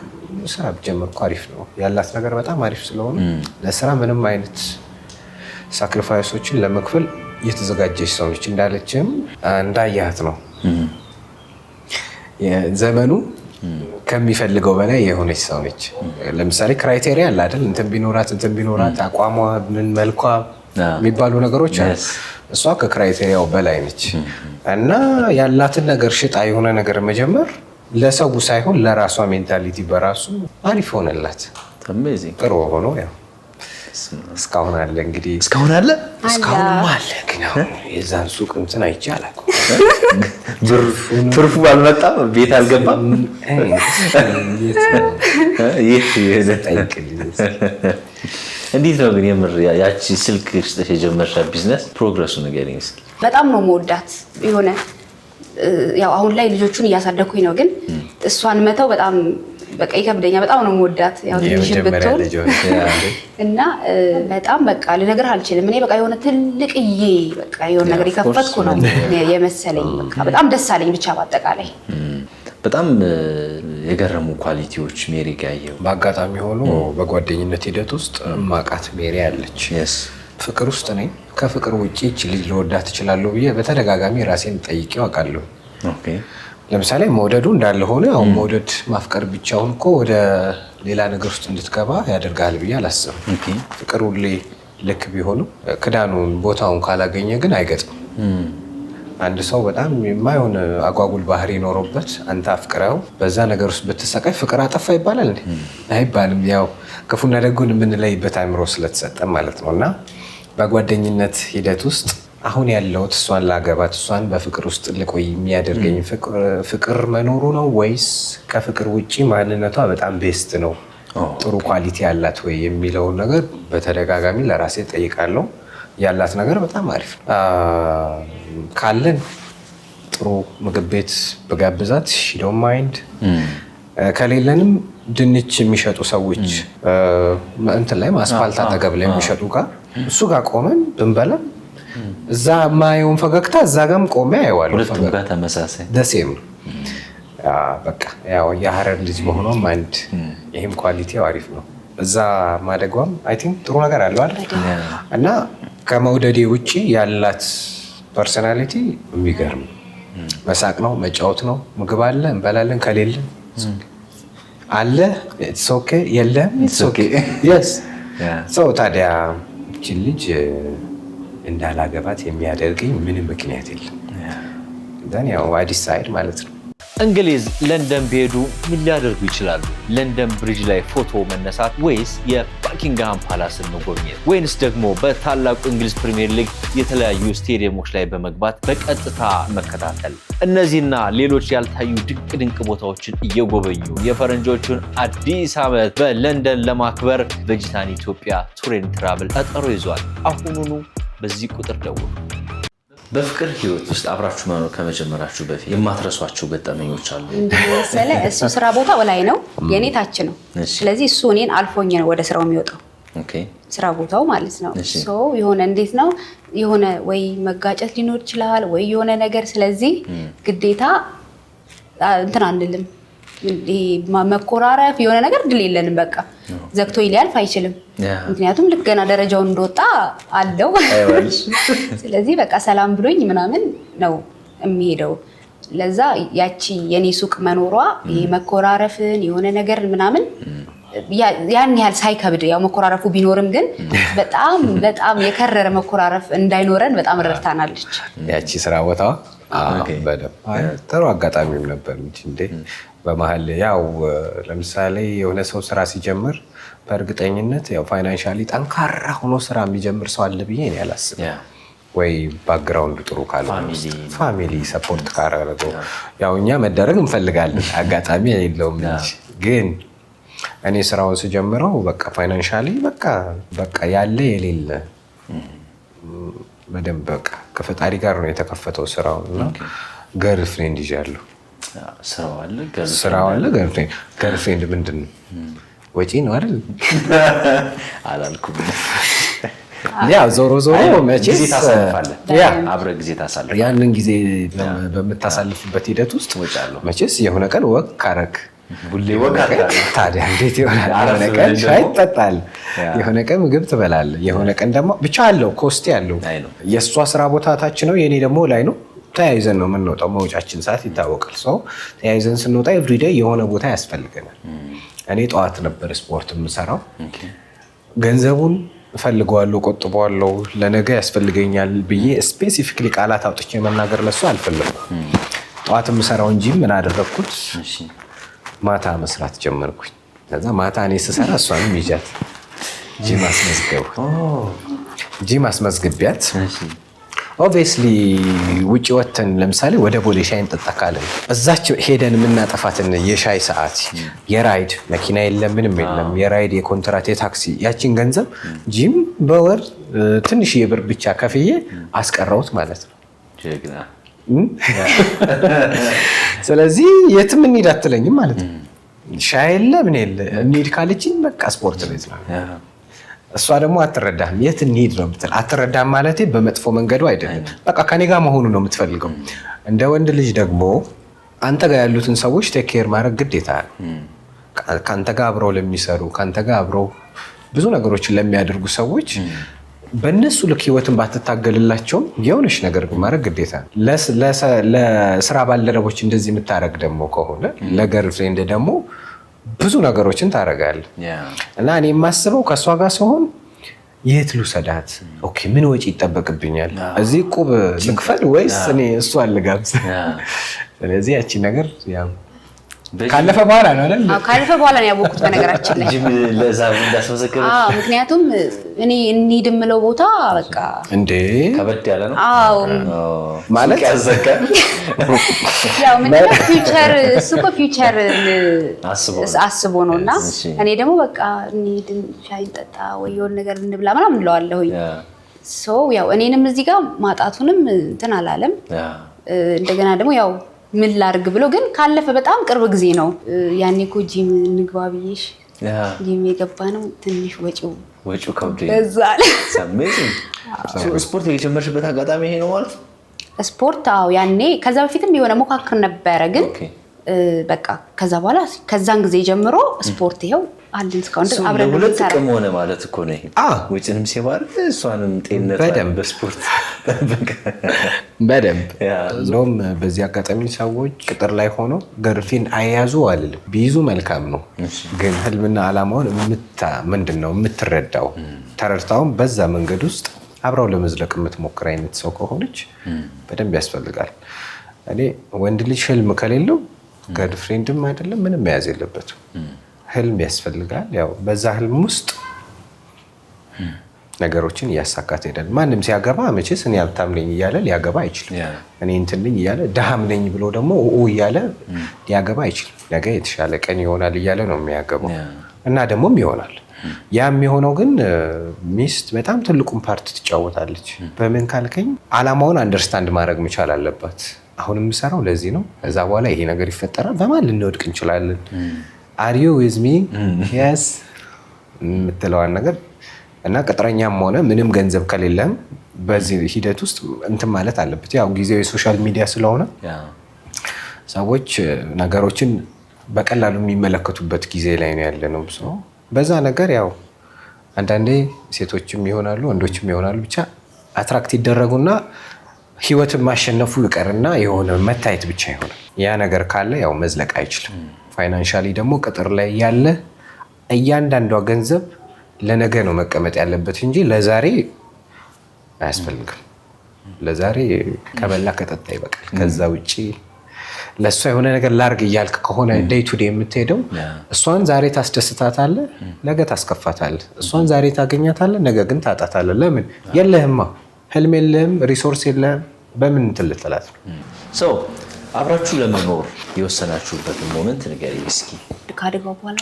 ስራ ብጀምርኩ አሪፍ ነው። ያላት ነገር በጣም አሪፍ ስለሆነ ለስራ ምንም አይነት ሳክሪፋይሶችን ለመክፈል የተዘጋጀች ሰው ነች። እንዳለችም እንዳያት ነው ዘመኑ ከሚፈልገው በላይ የሆነች ሰው ነች። ለምሳሌ ክራይቴሪያ አለ አይደል? እንትን ቢኖራት አቋሟ፣ ምን መልኳ የሚባሉ ነገሮች አሉ። እሷ ከክራይቴሪያው በላይ ነች እና ያላትን ነገር ሽጣ የሆነ ነገር መጀመር ለሰው ሳይሆን ለራሷ ሜንታሊቲ በራሱ አሪፍ ሆነላት። ጥሩ ሆኖ ያው እስካሁን አለ። እንግዲህ እስካሁን አለ ግን የዛን ሱቅ እንትን አይቼ አላውቅም። ትርፉ አልመጣም፣ ቤት አልገባም። እንዴት ነው ግን የምር ያቺ ስልክ ሽጠሽ የጀመርሻት ቢዝነስ ፕሮግረሱ ንገሪኝ እስኪ። በጣም ነው የምወዳት። የሆነ ያው አሁን ላይ ልጆቹን እያሳደኩኝ ነው፣ ግን እሷን መተው በጣም በቃ ይከብደኛል። በጣም ነው የምወዳት ያው ትንሽ ብትሆን እና በጣም በቃ ልነግርህ አልችልም። እኔ በቃ የሆነ ትልቅዬ በቃ የሆነ ነገር የከፈትኩ ነው የመሰለኝ። በቃ በጣም ደስ አለኝ ብቻ በአጠቃላይ በጣም የገረሙ ኳሊቲዎች ሜሪ ጋር ያየው በአጋጣሚ ሆኖ በጓደኝነት ሂደት ውስጥ ማቃት ሜሪ አለች። ፍቅር ውስጥ ነኝ። ከፍቅር ውጪ እቺ ልጅ ልወዳት እችላለሁ ብዬ በተደጋጋሚ ራሴን ጠይቄው አውቃለሁ። ለምሳሌ መውደዱ እንዳለ ሆነ አሁን መውደድ ማፍቀር ብቻውን እኮ ወደ ሌላ ነገር ውስጥ እንድትገባ ያደርጋል ብዬ አላስብም። ፍቅር ሁሌ ልክ ቢሆንም ክዳኑን ቦታውን ካላገኘ ግን አይገጥም። አንድ ሰው በጣም የማይሆን አጓጉል ባህሪ ኖሮበት አንተ አፍቅረው በዛ ነገር ውስጥ ብትሰቃይ ፍቅር አጠፋ ይባላል እንዴ? አይባልም። ያው ክፉና ደጉን የምንለይበት አእምሮ ስለተሰጠ ማለት ነው። እና በጓደኝነት ሂደት ውስጥ አሁን ያለውት እሷን ላገባት እሷን በፍቅር ውስጥ ልቆይ የሚያደርገኝ ፍቅር መኖሩ ነው ወይስ ከፍቅር ውጪ ማንነቷ በጣም ቤስት ነው ጥሩ ኳሊቲ ያላት ወይ የሚለውን ነገር በተደጋጋሚ ለራሴ ጠይቃለሁ። ያላት ነገር በጣም አሪፍ ነው። ካለን ጥሩ ምግብ ቤት በጋብዛት ሺ ዶንት ማይንድ። ከሌለንም ድንች የሚሸጡ ሰዎች እንትን ላይ አስፋልት አጠገብ ላይ የሚሸጡ ጋር እሱ ጋር ቆመን ብንበላም እዛ ማየውን ፈገግታ እዛ ጋርም ቆሜ አየዋለሁ። ሁለቱም ጋር ተመሳሳይ ደሴም ነው። በቃ ያው የሀረር ልጅ መሆኗም አንድ ይሄም ኳሊቲው አሪፍ ነው። እዛ ማደጓም አይ ቲንክ ጥሩ ነገር አለው አይደል? እና ከመውደዴ ውጪ ያላት ፐርሰናሊቲ የሚገርም መሳቅ ነው፣ መጫወት ነው። ምግብ አለ እንበላለን፣ ከሌለ አለ ኢትስ ኦኬ፣ የለም ኢትስ ኦኬ። የስ ሰው ታዲያ እቺ ልጅ እንዳላገባት የሚያደርገኝ ምንም ምክንያት የለም። ደን ያው አይ ዲሳይድ ማለት ነው። እንግሊዝ ለንደን ቢሄዱ ምን ሊያደርጉ ይችላሉ? ለንደን ብሪጅ ላይ ፎቶ መነሳት ወይስ የባኪንግሃም ፓላስን መጎብኘት ወይንስ ደግሞ በታላቁ እንግሊዝ ፕሪሚየር ሊግ የተለያዩ ስቴዲየሞች ላይ በመግባት በቀጥታ መከታተል? እነዚህና ሌሎች ያልታዩ ድንቅ ድንቅ ቦታዎችን እየጎበኙ የፈረንጆቹን አዲስ ዓመት በለንደን ለማክበር ቬጂታን ኢትዮጵያ ቱር ኤንድ ትራቭል ቀጠሮ ይዟል። አሁኑኑ በዚህ ቁጥር ደውሉ። በፍቅር ህይወት ውስጥ አብራችሁ መኖር ከመጀመራችሁ በፊት የማትረሷቸው ገጠመኞች አሉ? መሰለ እሱ ስራ ቦታው ላይ ነው፣ የኔ ታች ነው። ስለዚህ እሱ እኔን አልፎኝ ነው ወደ ስራው የሚወጣው። ስራ ቦታው ማለት ነው። ሶ የሆነ እንዴት ነው የሆነ ወይ መጋጨት ሊኖር ይችላል ወይ የሆነ ነገር። ስለዚህ ግዴታ እንትን አንልም፣ መኮራረፍ የሆነ ነገር ድል የለንም። በቃ ዘግቶ ሊያልፍ አይችልም። ምክንያቱም ልክ ገና ደረጃውን እንደወጣ አለው። ስለዚህ በቃ ሰላም ብሎኝ ምናምን ነው የሚሄደው። ለዛ ያቺ የኔ ሱቅ መኖሯ ይሄ መኮራረፍን የሆነ ነገር ምናምን ያን ያህል ሳይከብድ፣ ያው መኮራረፉ ቢኖርም ግን በጣም በጣም የከረረ መኮራረፍ እንዳይኖረን በጣም ረድታናለች ያቺ ስራ ቦታዋ። ጥሩ አጋጣሚም ነበር እንዴ በመሀል ያው ለምሳሌ የሆነ ሰው ስራ ሲጀምር በእርግጠኝነት ያው ፋይናንሻሊ ጠንካራ ሆኖ ስራ የሚጀምር ሰው አለ ብዬ እኔ አላስብም። ወይ ባክግራውንድ ጥሩ ካልሆነ ፋሚሊ ሰፖርት ካረገው ያው እኛ መደረግ እንፈልጋለን፣ አጋጣሚ የለውም እንጂ። ግን እኔ ስራውን ስጀምረው በቃ ፋይናንሻሊ በቃ ያለ የሌለ በደንብ በቃ ከፈጣሪ ጋር ነው የተከፈተው ስራው እና ገርል ፍሬንድ ይዣለሁ። ስራው አለ ገርል ፍሬንድ ምንድን ነው? ወጪ ነው አይደል? አላልኩም። ያው ዞሮ መቼስ አብረህ ጊዜ ታሳልፋለህ። ያንን ጊዜ በምታሳልፍበት ሂደት ውስጥ መቼስ የሆነ ቀን ወቅ ካረክ ታዲያ እንዴት ይሆናል? የሆነ ቀን ሻይ ትጠጣል፣ የሆነ ቀን ምግብ ትበላለህ፣ የሆነ ቀን ደግሞ ብቻ አለው ኮስቴ አለው። የእሷ ስራ ቦታ ታች ነው፣ የኔ ደግሞ ላይ ነው። ተያይዘን ነው የምንወጣው። መውጫችን ሰዓት ይታወቃል። ሰው ተያይዘን ስንወጣ ኤቭሪዴይ የሆነ ቦታ ያስፈልገናል። እኔ ጠዋት ነበር ስፖርት የምሰራው። ገንዘቡን እፈልገዋለሁ፣ ቆጥበዋለሁ፣ ለነገ ያስፈልገኛል ብዬ ስፔሲፊክሊ ቃላት አውጥቼ መናገር ለሱ አልፈለኩም። ጠዋት የምሰራው እንጂ ምን አደረግኩት? ማታ መስራት ጀመርኩኝ። ከዛ ማታ እኔ ስሰራ እሷንም ይዣት ጂም አስመዝግቢያት ኦብቪየስሊ ውጭ ወተን ለምሳሌ ወደ ቦሌ ሻይ እንጠጣ ካለን እዛች ሄደን የምናጠፋትን የሻይ ሰዓት የራይድ መኪና የለም ምንም የለም፣ የራይድ የኮንትራት የታክሲ ያቺን ገንዘብ ጂም በወር ትንሽ የብር ብቻ ከፍዬ አስቀረውት ማለት ነው። ስለዚህ የትም እንሂድ አትለኝም ማለት ነው። ሻይ የለ ምን የለ እንሂድ ካለችኝ በቃ ስፖርት ቤት ነው። እሷ ደግሞ አትረዳህም። የት እንሂድ ነው የምትል። አትረዳህም ማለት በመጥፎ መንገዱ አይደለም፣ በቃ ከኔ ጋር መሆኑ ነው የምትፈልገው። እንደ ወንድ ልጅ ደግሞ አንተ ጋር ያሉትን ሰዎች ቴክ ኬር ማድረግ ግዴታ ነው። ከአንተ ጋር አብረው ለሚሰሩ ከአንተ ጋር አብረው ብዙ ነገሮችን ለሚያደርጉ ሰዎች በእነሱ ልክ ህይወትን ባትታገልላቸውም የሆነች ነገር ማድረግ ግዴታ ነው። ለስራ ባልደረቦች እንደዚህ የምታደርግ ደግሞ ከሆነ ለገርልፍሬንድ ደግሞ ብዙ ነገሮችን ታደርጋለህ። እና እኔ የማስበው ከእሷ ጋር ሲሆን የት ልውሰዳት? ኦኬ ምን ወጪ ይጠበቅብኛል? እዚህ ቁብ ልክፈል ወይስ እኔ እሷን ልጋብዝ? ስለዚህ ያቺ ነገር ካለፈ በኋላ ነው አይደል? አዎ ካለፈ በኋላ ነው ያወቅሁት። በነገራችን ላይ ጂም ለዛ እንዳስመዘገበች። አዎ ምክንያቱም እኔ እንሂድ የምለው ቦታ በቃ እንዴ ከበድ ያለ ነው። አዎ ማለት ያዘጋ ያው ምንድነው ፊውቸር እሱ እኮ ፊውቸር አስቦ ነውና እኔ ደግሞ በቃ እንሂድ ሻይ እንጠጣ ወይ የሆነ ነገር እንብላ ምናምን እንለዋለሁኝ። ያው እኔንም እዚህ ጋር ማጣቱንም እንትን አላለም። እንደገና ደግሞ ያው ምን ላድርግ ብሎ ግን ካለፈ በጣም ቅርብ ጊዜ ነው። ያኔ እኮ ጂም እንግባ ብዬሽ ጂም የገባ ነው ትንሽ ወጪው ከብዶ በዛለ ስፖርት የጀመርሽበት አጋጣሚ ይሄ ነው ማለት ስፖርት? አዎ ያኔ ከዛ በፊትም የሆነ ሞካክር ነበረ ግን በቃ ከዛ በኋላ ከዛን ጊዜ ጀምሮ ስፖርት ይሄው አለን እስካሁን ድረስ አብረን ነው ጥቅም ሆነ ማለት እኮ ነው። ወጪንም ሲባል እሷንም ጤንነት በስፖርት በደንብ እንደውም በዚህ አጋጣሚ ሰዎች ቅጥር ላይ ሆኖ ገርልፍሬንድ አያዙ አልልም፣ ቢይዙ መልካም ነው። ግን ህልምና ዓላማውን ምንድነው የምትረዳው ተረድታውን በዛ መንገድ ውስጥ አብረው ለመዝለቅ የምትሞክር አይነት ሰው ከሆነች በደንብ ያስፈልጋል። እኔ ወንድ ልጅ ህልም ከሌለው ገርልፍሬንድም አይደለም ምንም መያዝ የለበትም። ህልም ያስፈልጋል። ያው በዛ ህልም ውስጥ ነገሮችን እያሳካት ሄዳል። ማንም ሲያገባ መቼስ እኔ ሀብታም ነኝ እያለ ሊያገባ አይችልም። እኔ እንትን ነኝ እያለ ድሃም ነኝ ብሎ ደግሞ እያለ ሊያገባ አይችልም። ነገ የተሻለ ቀን ይሆናል እያለ ነው የሚያገባው እና ደግሞም ይሆናል። ያ የሚሆነው ግን ሚስት በጣም ትልቁን ፓርት ትጫወታለች። በምን ካልከኝ ዓላማውን አንደርስታንድ ማድረግ መቻል አለባት። አሁን የምሰራው ለዚህ ነው፣ ከዛ በኋላ ይሄ ነገር ይፈጠራል፣ በማን ልንወድቅ እንችላለን፣ አር ዩ ዊዝ ሚ የስ የምትለዋን ነገር እና ቅጥረኛም ሆነ ምንም ገንዘብ ከሌለም በዚህ ሂደት ውስጥ እንትን ማለት አለበት። ያው ጊዜው የሶሻል ሚዲያ ስለሆነ ሰዎች ነገሮችን በቀላሉ የሚመለከቱበት ጊዜ ላይ ነው ያለነው። በዛ ነገር ያው አንዳንዴ ሴቶችም ይሆናሉ ወንዶችም ይሆናሉ ብቻ አትራክት ይደረጉና ህይወትን ማሸነፉ ይቀርና የሆነ መታየት ብቻ ይሆናል። ያ ነገር ካለ ያው መዝለቅ አይችልም። ፋይናንሻሊ ደግሞ ቅጥር ላይ ያለ እያንዳንዷ ገንዘብ ለነገ ነው መቀመጥ ያለበት እንጂ ለዛሬ አያስፈልግም። ለዛሬ ከበላ ከጠጣ ይበቃል። ከዛ ውጪ ለእሷ የሆነ ነገር ላርግ እያልክ ከሆነ ዴይ ቱ ዴይ የምትሄደው እሷን ዛሬ ታስደስታታለህ፣ ነገ ታስከፋታለህ። እሷን ዛሬ ታገኛታለህ፣ ነገ ግን ታጣታለህ። ለምን? የለህማ፣ ህልም የለህም፣ ሪሶርስ የለህም። በምን ትልትላት ነው? አብራችሁ ለመኖር የወሰናችሁበትን ሞመንት ንገሪኝ እስኪ። ካደጋው በኋላ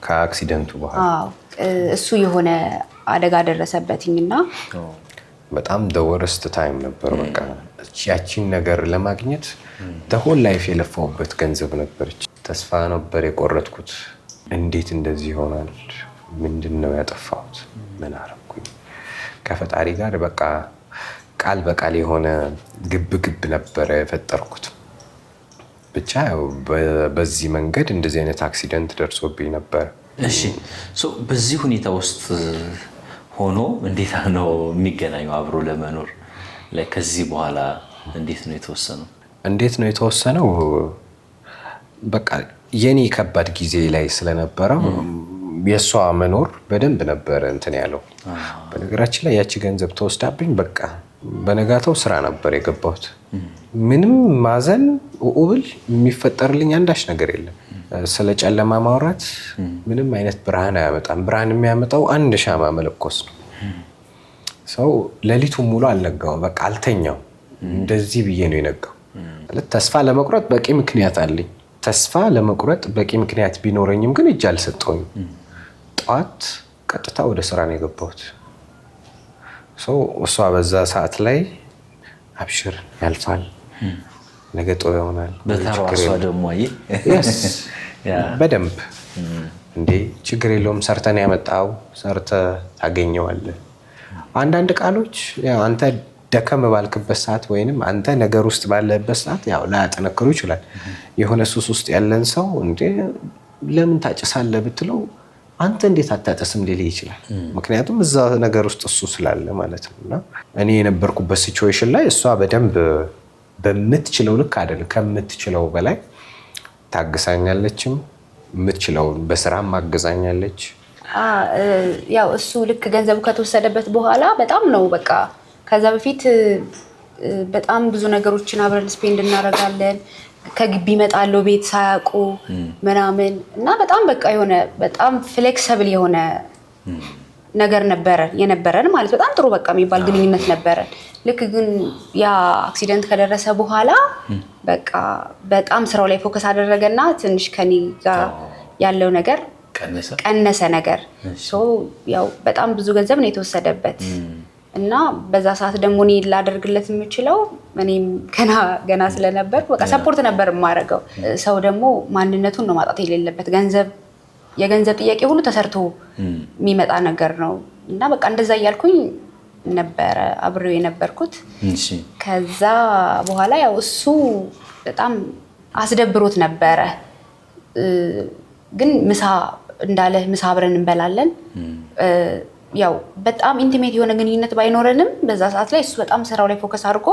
ከአክሲደንቱ በኋላ እሱ የሆነ አደጋ ደረሰበትኝና በጣም ደወረስት ታይም ነበር። በቃ ያቺን ነገር ለማግኘት ተሆል ላይፍ የለፋውበት ገንዘብ ነበረች። ተስፋ ነበር የቆረጥኩት። እንዴት እንደዚህ ይሆናል? ምንድን ነው ያጠፋሁት? ምን አረኩኝ? ከፈጣሪ ጋር በቃ ቃል በቃል የሆነ ግብ ነበረ የፈጠርኩት። ብቻ በዚህ መንገድ እንደዚህ አይነት አክሲደንት ደርሶብኝ ነበር። እሺ በዚህ ሁኔታ ውስጥ ሆኖ እንዴት ነው የሚገናኙ አብሮ ለመኖር? ከዚህ በኋላ እንዴት ነው የተወሰነው? በቃ የኔ ከባድ ጊዜ ላይ ስለነበረው የሷ መኖር በደንብ ነበር እንትን ያለው። በነገራችን ላይ ያቺ ገንዘብ ተወስዳብኝ በቃ በነጋታው ስራ ነበር የገባሁት። ምንም ማዘን ኡብል የሚፈጠርልኝ አንዳች ነገር የለም። ስለ ጨለማ ማውራት ምንም አይነት ብርሃን አያመጣም። ብርሃን የሚያመጣው አንድ ሻማ መለኮስ ነው። ሰው ሌሊቱን ሙሉ አልነጋውም፣ በቃ አልተኛው። እንደዚህ ብዬ ነው የነጋው። ተስፋ ለመቁረጥ በቂ ምክንያት አለኝ። ተስፋ ለመቁረጥ በቂ ምክንያት ቢኖረኝም ግን እጅ አልሰጠውኝም። ጠዋት ቀጥታ ወደ ስራ ነው የገባሁት። እሷ በዛ ሰዓት ላይ አብሽር ያልፋል፣ ነገ ጥሩ ይሆናል። በተራሷ ደግሞ በደንብ እንዴ ችግር የለውም ሰርተን ያመጣው ሰርተ ታገኘዋለህ። አንዳንድ ቃሎች አንተ ደከም ባልክበት ሰዓት ወይንም አንተ ነገር ውስጥ ባለበት ሰዓት ያው ላያጠነክሩ ይችላል። የሆነ ሱስ ውስጥ ያለን ሰው እንዴ ለምን ታጭሳለህ ብትለው አንተ እንዴት አታጠስም ሊልህ ይችላል። ምክንያቱም እዛ ነገር ውስጥ እሱ ስላለ ማለት ነው። እና እኔ የነበርኩበት ሲቹዌሽን ላይ እሷ በደንብ በምትችለው ልክ አይደለም ከምትችለው በላይ ታግሳኛለችም፣ የምትችለውን በስራም ማገዛኛለች። ያው እሱ ልክ ገንዘቡ ከተወሰደበት በኋላ በጣም ነው በቃ ከዛ በፊት በጣም ብዙ ነገሮችን አብረን ስፔንድ እናደርጋለን። ከግቢ እመጣለሁ ቤት ሳያውቁ ምናምን እና በጣም በቃ የሆነ በጣም ፍሌክሲብል የሆነ ነገር የነበረን ማለት በጣም ጥሩ በቃ የሚባል ግንኙነት ነበረን። ልክ ግን ያ አክሲደንት ከደረሰ በኋላ በቃ በጣም ስራው ላይ ፎከስ አደረገና ትንሽ ከኔ ጋር ያለው ነገር ቀነሰ ነገር። ያው በጣም ብዙ ገንዘብ ነው የተወሰደበት እና በዛ ሰዓት ደግሞ እኔ ላደርግለት የምችለው እኔም ገና ስለነበር በቃ ሰፖርት ነበር የማደርገው። ሰው ደግሞ ማንነቱን ነው ማጣት የሌለበት። የገንዘብ ጥያቄ ሁሉ ተሰርቶ የሚመጣ ነገር ነው እና በቃ እንደዛ እያልኩኝ ነበረ አብሬው የነበርኩት። ከዛ በኋላ ያው እሱ በጣም አስደብሮት ነበረ። ግን ምሳ አብረን እንበላለን። ያው በጣም ኢንቲሜት የሆነ ግንኙነት ባይኖረንም በዛ ሰዓት ላይ እሱ በጣም ስራው ላይ ፎከስ አድርጎ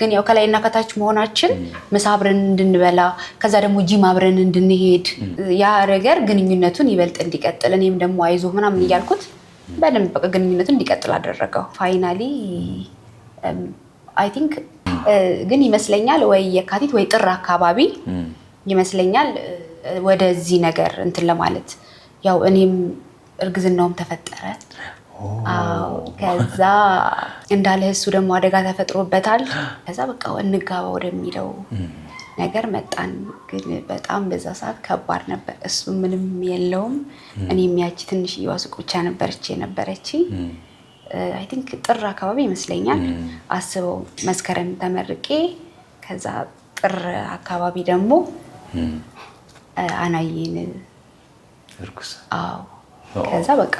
ግን ያው ከላይና ከታች መሆናችን ምሳ አብረን እንድንበላ ከዛ ደግሞ ጂም አብረን እንድንሄድ ያ ነገር ግንኙነቱን ይበልጥ እንዲቀጥል እኔም ደግሞ አይዞህ ምናምን እያልኩት በደንብ በቃ ግንኙነቱን እንዲቀጥል አደረገው። ፋይናሊ አይ ቲንክ ግን ይመስለኛል ወይ የካቲት ወይ ጥር አካባቢ ይመስለኛል ወደዚህ ነገር እንትን ለማለት ያው እኔም እርግዝናውም ተፈጠረ። ከዛ እንዳለ እሱ ደግሞ አደጋ ተፈጥሮበታል። ከዛ በቃ እንጋባ ወደሚለው ነገር መጣን። ግን በጣም በዛ ሰዓት ከባድ ነበር። እሱ ምንም የለውም፣ እኔም ያቺ ትንሽዬዋ ሱቅ ብቻ ነበረች። አይ ቲንክ ጥር አካባቢ ይመስለኛል አስበው መስከረም ተመርቄ ከዛ ጥር አካባቢ ደግሞ አናዬን እርኩስ ከዛ በቃ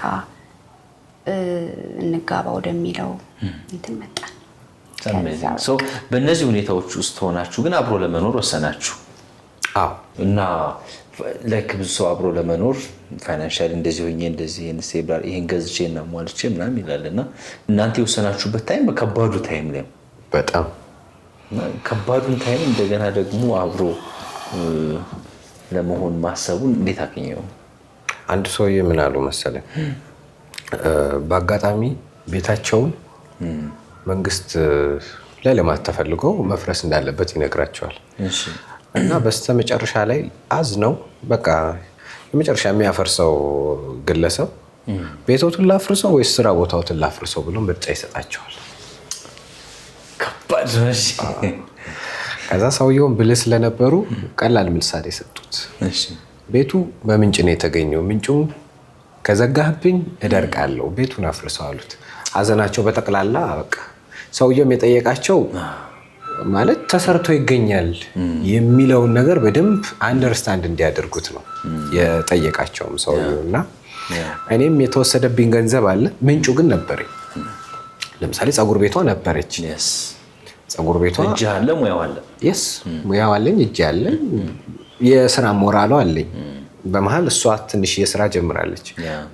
እንጋባ ወደሚለው እንትን መጣን። በእነዚህ ሁኔታዎች ውስጥ ሆናችሁ ግን አብሮ ለመኖር ወሰናችሁ? እና ላይክ ብዙ ሰው አብሮ ለመኖር ፋይናንሻሊ እንደዚህ ሆኜ እንደዚህ እንስቴብል ይሄን ገዝቼ እና ሟልቼ ምናምን ይላልና እናንተ የወሰናችሁበት ታይም ከባዱ ታይም ላይ በጣም ከባዱን ታይም እንደገና ደግሞ አብሮ ለመሆን ማሰቡን እንዴት አገኘው? አንድ ሰውዬ ምን አሉ መሰለኝ፣ በአጋጣሚ ቤታቸውን መንግስት ለልማት ተፈልገው መፍረስ እንዳለበት ይነግራቸዋል። እና በስተመጨረሻ ላይ አዝነው በቃ የመጨረሻ የሚያፈርሰው ግለሰብ ቤቶቱን ላፍርሰው ወይስ ስራ ቦታዎትን ላፍርሰው ብሎ ምርጫ ይሰጣቸዋል። ከባድ ነው። ከዛ ሰውየውን ብልህ ስለነበሩ ቀላል ምሳሌ ሰጡት። ቤቱ በምንጭ ነው የተገኘው፣ ምንጩን ከዘጋህብኝ እደርቃለሁ፣ ቤቱን አፍርሰው አሉት። ሀዘናቸው በጠቅላላ በቃ ሰውየውም የጠየቃቸው ማለት ተሰርቶ ይገኛል የሚለውን ነገር በደንብ አንደርስታንድ እንዲያደርጉት ነው የጠየቃቸውም ሰውየው። እና እኔም የተወሰደብኝ ገንዘብ አለ፣ ምንጩ ግን ነበረኝ። ለምሳሌ ፀጉር ቤቷ ነበረች። ፀጉር ቤቷ እጅ አለ፣ ሙያው አለ። ሙያው አለኝ፣ እጅ አለኝ፣ የስራ ሞራሉ አለኝ። በመሀል እሷ ትንሽ የስራ ጀምራለች።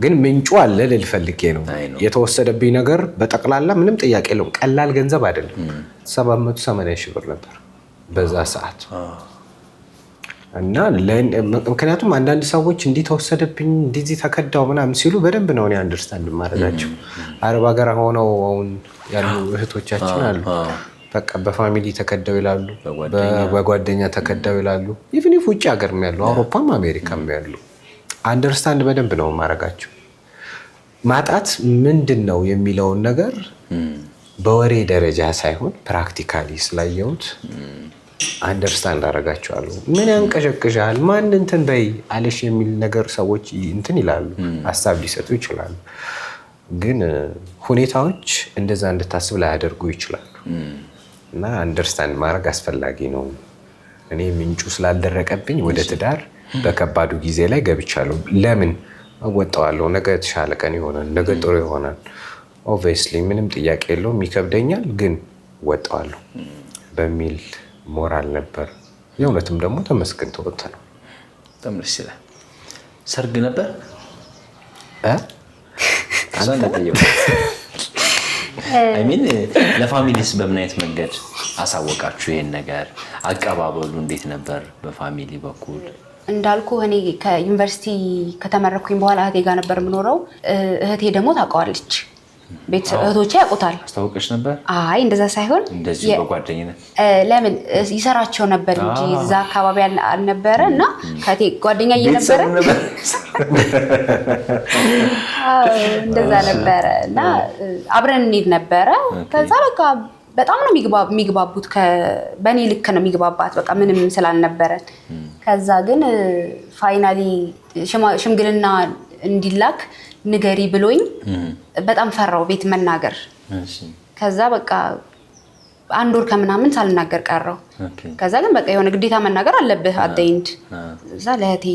ግን ምንጩ አለ ልል ፈልጌ ነው። የተወሰደብኝ ነገር በጠቅላላ ምንም ጥያቄ የለውም፣ ቀላል ገንዘብ አይደለም። 780 ሺህ ብር ነበር በዛ ሰዓት። እና ምክንያቱም አንዳንድ ሰዎች እንዲህ ተወሰደብኝ እንዲህ ተከዳው ምናምን ሲሉ በደንብ ነው እኔ አንደርስታንድ ማድረጋቸው። አረብ ሀገር ሆነው አሁን ያሉ እህቶቻችን አሉ፣ በቃ በፋሚሊ ተከደው ይላሉ፣ በጓደኛ ተከደው ይላሉ። ኢቭን ኢፍ ውጭ ሀገር ያሉ አውሮፓም አሜሪካም ያሉ አንደርስታንድ በደንብ ነው ማድረጋቸው። ማጣት ምንድን ነው የሚለውን ነገር በወሬ ደረጃ ሳይሆን ፕራክቲካሊ ስላየሁት አንደርስታንድ አደርጋቸዋለሁ። ምን ያንቀሸቅሻል፣ ማን እንትን በይ አለሽ የሚል ነገር ሰዎች እንትን ይላሉ፣ ሀሳብ ሊሰጡ ይችላሉ። ግን ሁኔታዎች እንደዛ እንድታስብ ላያደርጉ ይችላሉ። እና አንደርስታንድ ማድረግ አስፈላጊ ነው። እኔ ምንጩ ስላልደረቀብኝ ወደ ትዳር በከባዱ ጊዜ ላይ ገብቻለሁ። ለምን እወጣዋለሁ? ነገ የተሻለ ቀን ይሆናል፣ ነገ ጥሩ ይሆናል። ኦብቪየስሊ ምንም ጥያቄ የለውም፣ ይከብደኛል፣ ግን እወጣዋለሁ በሚል ሞራል ነበር። የእውነትም ደግሞ ተመስገን ተወጥተ ነው። በጣም ደስ ይላል። ሰርግ ነበር ሚን ለፋሚሊስ በምን አይነት መንገድ አሳወቃችሁ? ይሄን ነገር አቀባበሉ እንዴት ነበር በፋሚሊ በኩል? እንዳልኩ እኔ ከዩኒቨርሲቲ ከተመረኩኝ በኋላ እህቴ ጋር ነበር የምኖረው። እህቴ ደግሞ ታውቀዋለች፣ እህቶቼ ያውቁታል። አስታወቀች ነበር? አይ እንደዛ ሳይሆን እንደዚህ በጓደኝነት ለምን ይሰራቸው ነበር እንጂ እዛ አካባቢ አልነበረ እና ከእህቴ ጓደኛ እየነበረ እንደዛ ነበረ እና አብረን እንሄድ ነበረ። ከዛ በቃ በጣም ነው የሚግባቡት፣ በእኔ ልክ ነው የሚግባባት በቃ ምንም ስላልነበረን። ከዛ ግን ፋይናሊ ሽምግልና እንዲላክ ንገሪ ብሎኝ በጣም ፈራው ቤት መናገር። ከዛ በቃ 1 ወር ከምናምን ሳልናገር ቀረው። ከዛ ግን በቃ የሆነ ግዴታ መናገር አለብህ አደይንድ። እዛ ለእህቴ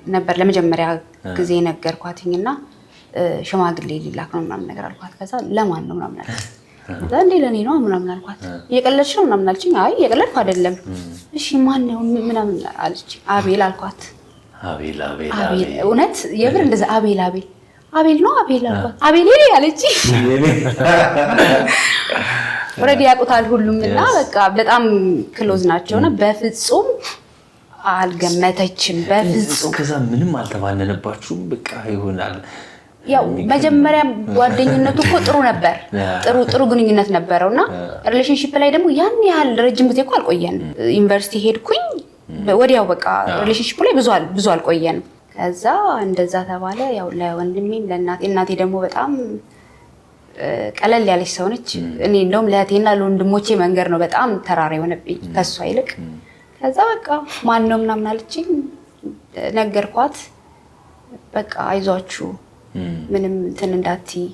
ነበር ለመጀመሪያ ጊዜ ነገርኳትኝና ሽማግሌ ሊላክ ነው ምናምን ነገር አልኳት። ከዛ ለማን ነው ምናምን አለች። ከዛ እንዴ ለኔ ነው ምናምን አልኳት። እየቀለድሽ ነው ምናምን አለችኝ። አይ እየቀለድኩ አይደለም። እሺ ማን ነው ምናምን አለች። አቤል አልኳት። አቤል እውነት የብር እንደዛ አቤል ነው አቤል አልኳት። አቤል አለች። ኦልሬዲ ያውቁታል ሁሉም እና በቃ በጣም ክሎዝ ናቸውና በፍጹም አልገመተችም። በፍጹም ከዛ ምንም አልተባነነባችሁም? በቃ ይሆናል። ያው መጀመሪያ ጓደኝነቱ እኮ ጥሩ ነበር፣ ጥሩ ግንኙነት ነበረውና ሪሌሽንሺፕ ላይ ደግሞ ያን ያህል ረጅም ጊዜ እኮ አልቆየንም። ዩኒቨርሲቲ ሄድኩኝ ወዲያው በቃ ሪሌሽንሺፕ ላይ ብዙ አልቆየንም። ከዛ እንደዛ ተባለ። ያው ለወንድሜም እናቴ ደግሞ በጣም ቀለል ያለች ሰው ነች። እኔ እንደውም ለእህቴና ለወንድሞቼ መንገር ነው በጣም ተራራ የሆነብኝ ከሷ ይልቅ። ከዛ በቃ ማን ነው ምናምን አለችኝ። ነገርኳት። በቃ አይዟችሁ ምንም እንትን እንዳትዪ፣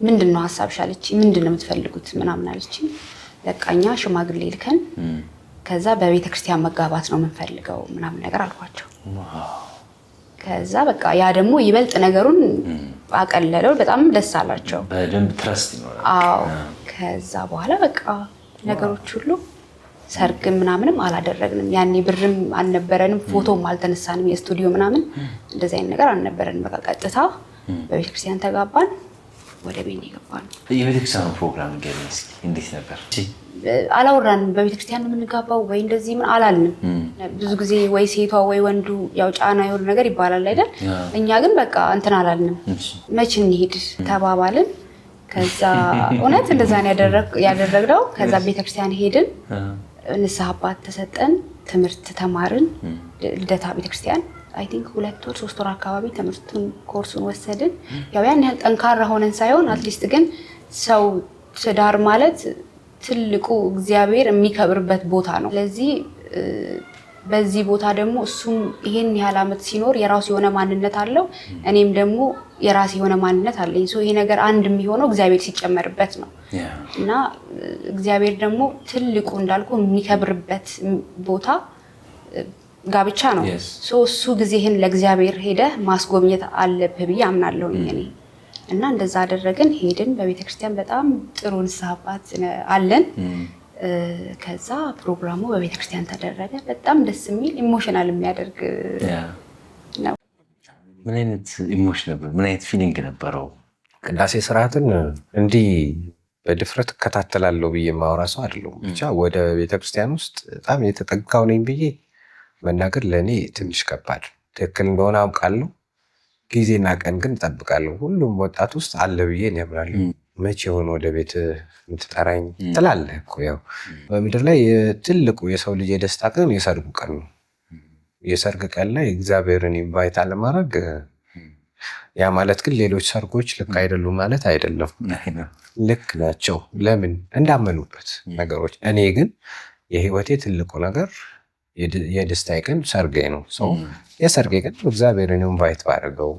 ምንድን ነው ሀሳብሽ አለችኝ። ምንድን ነው የምትፈልጉት ምናምን አለችኝ። በቃ እኛ ሽማግሌ ልከን ከዛ በቤተ ክርስቲያን መጋባት ነው የምንፈልገው ምናምን ነገር አልኳቸው። ከዛ በቃ ያ ደግሞ ይበልጥ ነገሩን አቀለለው። በጣም ደስ አላቸው። በደንብ ትረስት ይኖራል። አዎ። ከዛ በኋላ በቃ ነገሮች ሁሉ ሰርግ ምናምንም አላደረግንም። ያኔ ብርም አልነበረንም፣ ፎቶም አልተነሳንም፣ የስቱዲዮ ምናምን እንደዚህ አይነት ነገር አልነበረንም። በቃ ቀጥታ በቤተክርስቲያን ተጋባን፣ ወደ ቤት የገባን። የቤተክርስቲያኑ ፕሮግራም ገና እስኪ እንዴት ነበር? አላወራንም። በቤተክርስቲያን ነው የምንጋባው ወይ እንደዚህ ምን አላልንም። ብዙ ጊዜ ወይ ሴቷ ወይ ወንዱ ያው ጫና የሆነ ነገር ይባላል አይደል? እኛ ግን በቃ እንትን አላልንም። መቼ እንሂድ ተባባልን። ከዛ እውነት እንደዛ ነው ያደረግነው። ከዛ ቤተክርስቲያን ሄድን፣ ንስሐ አባት ተሰጠን፣ ትምህርት ተማርን። ልደታ ቤተክርስቲያን አይ ቲንክ 2 ወር 3 ወር አካባቢ ትምህርቱን ኮርሱን ወሰድን። ያው ያን ያህል ጠንካራ ሆነን ሳይሆን አትሊስት ግን ሰው ትዳር ማለት ትልቁ እግዚአብሔር የሚከብርበት ቦታ ነው። ስለዚህ በዚህ ቦታ ደግሞ እሱም ይሄን ያህል ዓመት ሲኖር የራሱ የሆነ ማንነት አለው፣ እኔም ደግሞ የራሴ የሆነ ማንነት አለኝ። ይሄ ነገር አንድ የሚሆነው እግዚአብሔር ሲጨመርበት ነው እና እግዚአብሔር ደግሞ ትልቁ እንዳልኩ የሚከብርበት ቦታ ጋብቻ ነው። እሱ ጊዜህን ለእግዚአብሔር ሄደህ ማስጎብኘት አለብህ ብዬ አምናለሁ እኔ እና እንደዛ አደረግን። ሄድን በቤተክርስቲያን በጣም ጥሩ ንስሐ አባት አለን። ከዛ ፕሮግራሙ በቤተክርስቲያን ተደረገ። በጣም ደስ የሚል ኢሞሽናል የሚያደርግ ነው። ምን አይነት ኢሞሽን ነበር? ምን አይነት ፊሊንግ ነበረው? ቅዳሴ ስርዓትን እንዲህ በድፍረት እከታተላለሁ ብዬ ማውራ ሰው አይደለሁም። ብቻ ወደ ቤተክርስቲያን ውስጥ በጣም የተጠጋው ነኝ ብዬ መናገር ለእኔ ትንሽ ከባድ። ትክክል እንደሆነ አውቃለሁ፣ ጊዜና ቀን ግን እጠብቃለሁ። ሁሉም ወጣት ውስጥ አለ ብዬ ያምናለሁ። መቼ ሆነ ወደ ቤት የምትጠራኝ ትላለህ እኮ። ያው በምድር ላይ ትልቁ የሰው ልጅ የደስታ ቀን የሰርጉ ቀን ነው። የሰርግ ቀን ላይ እግዚአብሔርን ኢንቫይት አለማድረግ፣ ያ ማለት ግን ሌሎች ሰርጎች ልክ አይደሉም ማለት አይደለም። ልክ ናቸው፣ ለምን እንዳመኑበት ነገሮች። እኔ ግን የህይወቴ ትልቁ ነገር የደስታ ቀን ሰርጌ ነው። ሰው የሰርጌ ቀን እግዚአብሔርን ኢንቫይት ባደረገው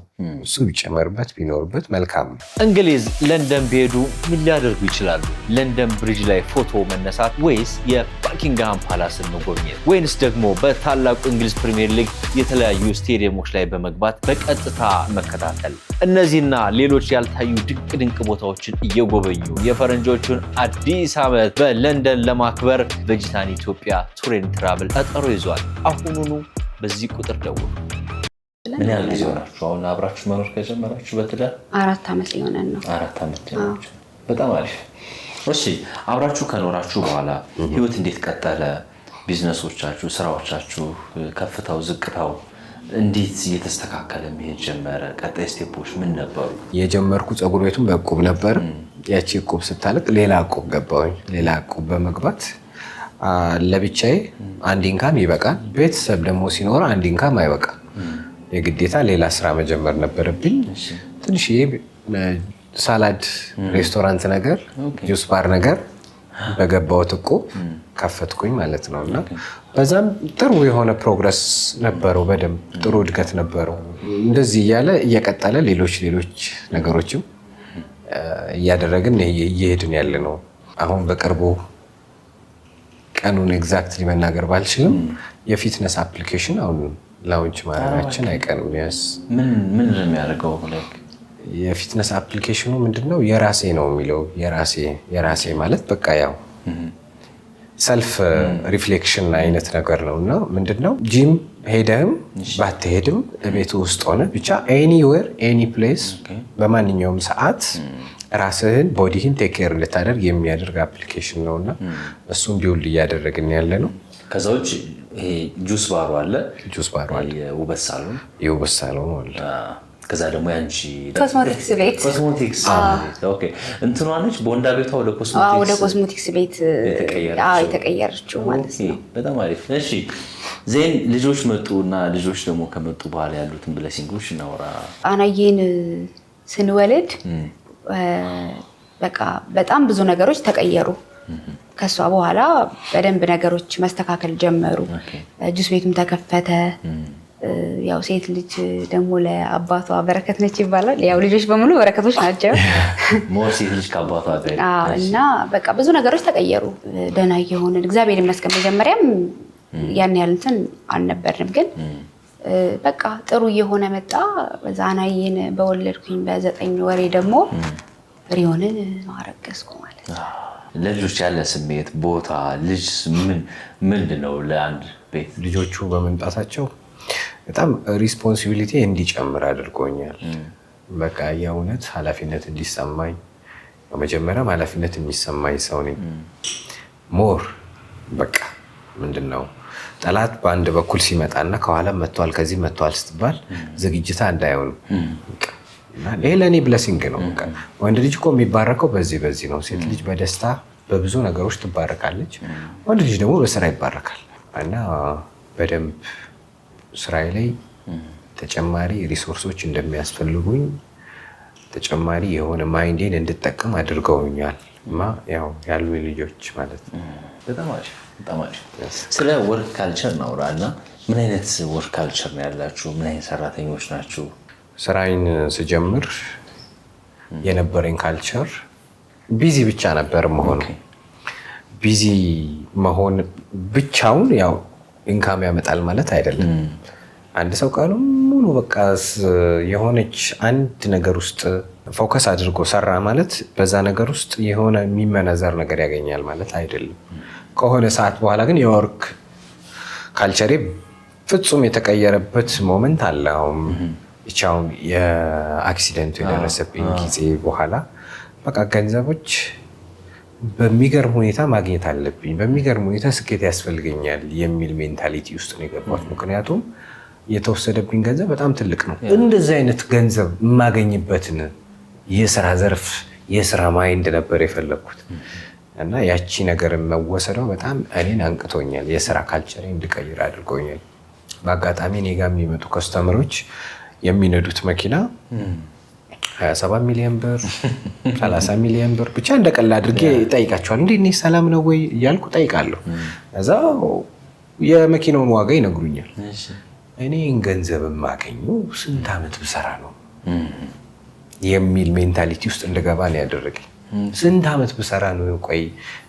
እሱ ቢጨመርበት ቢኖርበት መልካም ነው። እንግሊዝ ለንደን ቢሄዱ ምን ሊያደርጉ ይችላሉ? ለንደን ብሪጅ ላይ ፎቶ መነሳት ወይስ የባኪንግሃም ፓላስን መጎብኘት ወይንስ ደግሞ በታላቁ እንግሊዝ ፕሪሚየር ሊግ የተለያዩ ስቴዲየሞች ላይ በመግባት በቀጥታ መከታተል? እነዚህና ሌሎች ያልታዩ ድንቅ ቦታዎችን እየጎበኙ የፈረንጆቹን አዲስ ዓመት በለንደን ለማክበር ቬጂታን ኢትዮጵያ ቱር ኤንድ ትራቭል ቀጠሮ ይዟል። አሁኑኑ በዚህ ቁጥር ደውሉ። ምን ያህል ጊዜ ሆናችሁ አሁን አብራችሁ መኖር ከጀመራችሁ? በትዳር 4 ዓመት ሊሆነን ነው። 4 ዓመት ሊሆናችሁ። በጣም አሪፍ። እሺ አብራችሁ ከኖራችሁ በኋላ ህይወት እንዴት ቀጠለ? ቢዝነሶቻችሁ፣ ስራዎቻችሁ፣ ከፍታው ዝቅታው እንዴት እየተስተካከለ መሄድ ጀመረ? ቀጣይ ስቴፖች ምን ነበሩ? የጀመርኩ ፀጉር ቤቱን በዕቁብ ነበር። ያቺ ዕቁብ ስታልቅ ሌላ ዕቁብ ገባሁኝ። ሌላ ዕቁብ በመግባት ለብቻዬ አንድ ኢንካም ይበቃል። ቤተሰብ ደግሞ ሲኖር አንድ ኢንካም አይበቃም። የግዴታ ሌላ ስራ መጀመር ነበረብኝ። ትንሽዬ ሳላድ ሬስቶራንት ነገር፣ ጁስ ባር ነገር በገባሁት ዕቁብ ከፈትኩኝ ማለት ነው። እና በዛም ጥሩ የሆነ ፕሮግረስ ነበረው። በደንብ ጥሩ እድገት ነበረው። እንደዚህ እያለ እየቀጠለ ሌሎች ነገሮችም እያደረግን እየሄድን ያለ ነው። አሁን በቅርቡ ቀኑን ኤግዛክትሊ መናገር ባልችልም የፊትነስ አፕሊኬሽን አሁን ላውንች ማድረጋችን አይቀርም። ምን የሚያደርገው የፊትነስ አፕሊኬሽኑ ምንድነው? የራሴ ነው የሚለው። የራሴ ማለት በቃ ያው ሰልፍ ሪፍሌክሽን አይነት ነገር ነው። እና ምንድነው ጂም ሄደህም ባትሄድም ቤቱ ውስጥ ሆነ ብቻ ኤኒዌር ኤኒ ፕሌስ በማንኛውም ሰዓት ራስህን ቦዲህን ቴክ ኬር እንድታደርግ የሚያደርግ አፕሊኬሽን ነው። እና እሱም ቢውልድ እያደረግን ያለ ነው። ከዛ ውጭ ይሄ ጁስ ባሩ አለ፣ የውበት ሳሎን አለ። ከዛ ደግሞ ያንቺ ኮስሞቲክስ እንትኗ ነች። በወንዳ ቤቷ ወደ ኮስሞቲክስ ቤት የተቀየረችው ማለት ነው። በጣም አሪፍ። እሺ ዜን ልጆች መጡ እና ልጆች ደግሞ ከመጡ በኋላ ያሉትን ብለሲንጎች እናወራ። አናዬን ስንወልድ በቃ በጣም ብዙ ነገሮች ተቀየሩ። ከሷ በኋላ በደንብ ነገሮች መስተካከል ጀመሩ። ጁስ ቤቱም ተከፈተ። ያው ሴት ልጅ ደግሞ ለአባቷ በረከት ነች ይባላል። ያው ልጆች በሙሉ በረከቶች ናቸው። ሞር ሴት ልጅ ከአባቷ እና በቃ ብዙ ነገሮች ተቀየሩ። ደህና እየሆንን እግዚአብሔር ይመስገን። መጀመሪያም ያን ያህል እንትን አልነበርንም፣ ግን በቃ ጥሩ እየሆነ መጣ። በዛ አናዬን በወለድኩኝ በ9 ወሬ ደግሞ ሪዮንን አረገዝኩ ማለት ነው። ለልጆች ያለ ስሜት ቦታ ልጅ ምንድን ነው? ለአንድ ቤት ልጆቹ በመምጣታቸው በጣም ሪስፖንሲቢሊቲ እንዲጨምር አድርጎኛል። በቃ የእውነት ኃላፊነት እንዲሰማኝ፣ በመጀመሪያም ኃላፊነት የሚሰማኝ ሰው ነኝ። ሞር በቃ ምንድን ነው ጠላት በአንድ በኩል ሲመጣና ከኋላ መጥቷል ከዚህ መጥቷል ስትባል ዝግጅታ እንዳይሆኑ። ይሄ ለእኔ ብለሲንግ ነው። ወንድ ልጅ እኮ የሚባረከው በዚህ ነው። ሴት ልጅ በደስታ በብዙ ነገሮች ትባረካለች። ወንድ ልጅ ደግሞ በስራ ይባረካል። እና በደንብ ስራዬ ላይ ተጨማሪ ሪሶርሶች እንደሚያስፈልጉኝ ተጨማሪ የሆነ ማይንዴን እንድጠቀም አድርገውኛል። ያው ያሉ ልጆች ማለት ነው። በጣም አሪፍ። ስለ ወርክ ካልቸር እናውራ እና ምን አይነት ወርክ ካልቸር ነው ያላችሁ? ምን አይነት ሰራተኞች ናችሁ? ስራዬን ስጀምር የነበረኝ ካልቸር ቢዚ ብቻ ነበር መሆን። ቢዚ መሆን ብቻውን ያው ኢንካም ያመጣል ማለት አይደለም። አንድ ሰው ቀኑ ሙሉ በቃ የሆነች አንድ ነገር ውስጥ ፎከስ አድርጎ ሰራ ማለት በዛ ነገር ውስጥ የሆነ የሚመነዘር ነገር ያገኛል ማለት አይደለም። ከሆነ ሰዓት በኋላ ግን የወርክ ካልቸሬ ፍጹም የተቀየረበት ሞመንት አለ። አሁን ብቻውን የአክሲደንቱ የደረሰብኝ ጊዜ በኋላ በቃ ገንዘቦች በሚገርም ሁኔታ ማግኘት አለብኝ፣ በሚገርም ሁኔታ ስኬት ያስፈልገኛል የሚል ሜንታሊቲ ውስጥ ነው የገባሁት። ምክንያቱም የተወሰደብኝ ገንዘብ በጣም ትልቅ ነው። እንደዚህ አይነት ገንዘብ የማገኝበትን የስራ ዘርፍ የስራ ማይንድ ነበር የፈለግኩት እና ያቺ ነገር መወሰደው በጣም እኔን አንቅቶኛል። የስራ ካልቸሬ እንድቀይር አድርጎኛል። በአጋጣሚ እኔ ጋር የሚመጡ ከስተመሮች የሚነዱት መኪና 27 ሚሊዮን ብር 30 ሚሊዮን ብር ብቻ እንደቀላ አድርጌ ጠይቃቸዋል። እንዴ እኔ ሰላም ነው ወይ እያልኩ ጠይቃለሁ። እዛ የመኪናውን ዋጋ ይነግሩኛል። እኔ ገንዘብ የማገኘው ስንት ዓመት ብሰራ ነው የሚል ሜንታሊቲ ውስጥ እንደገባ ነው ያደረገኝ። ስንት ዓመት ብሰራ ነው ቆይ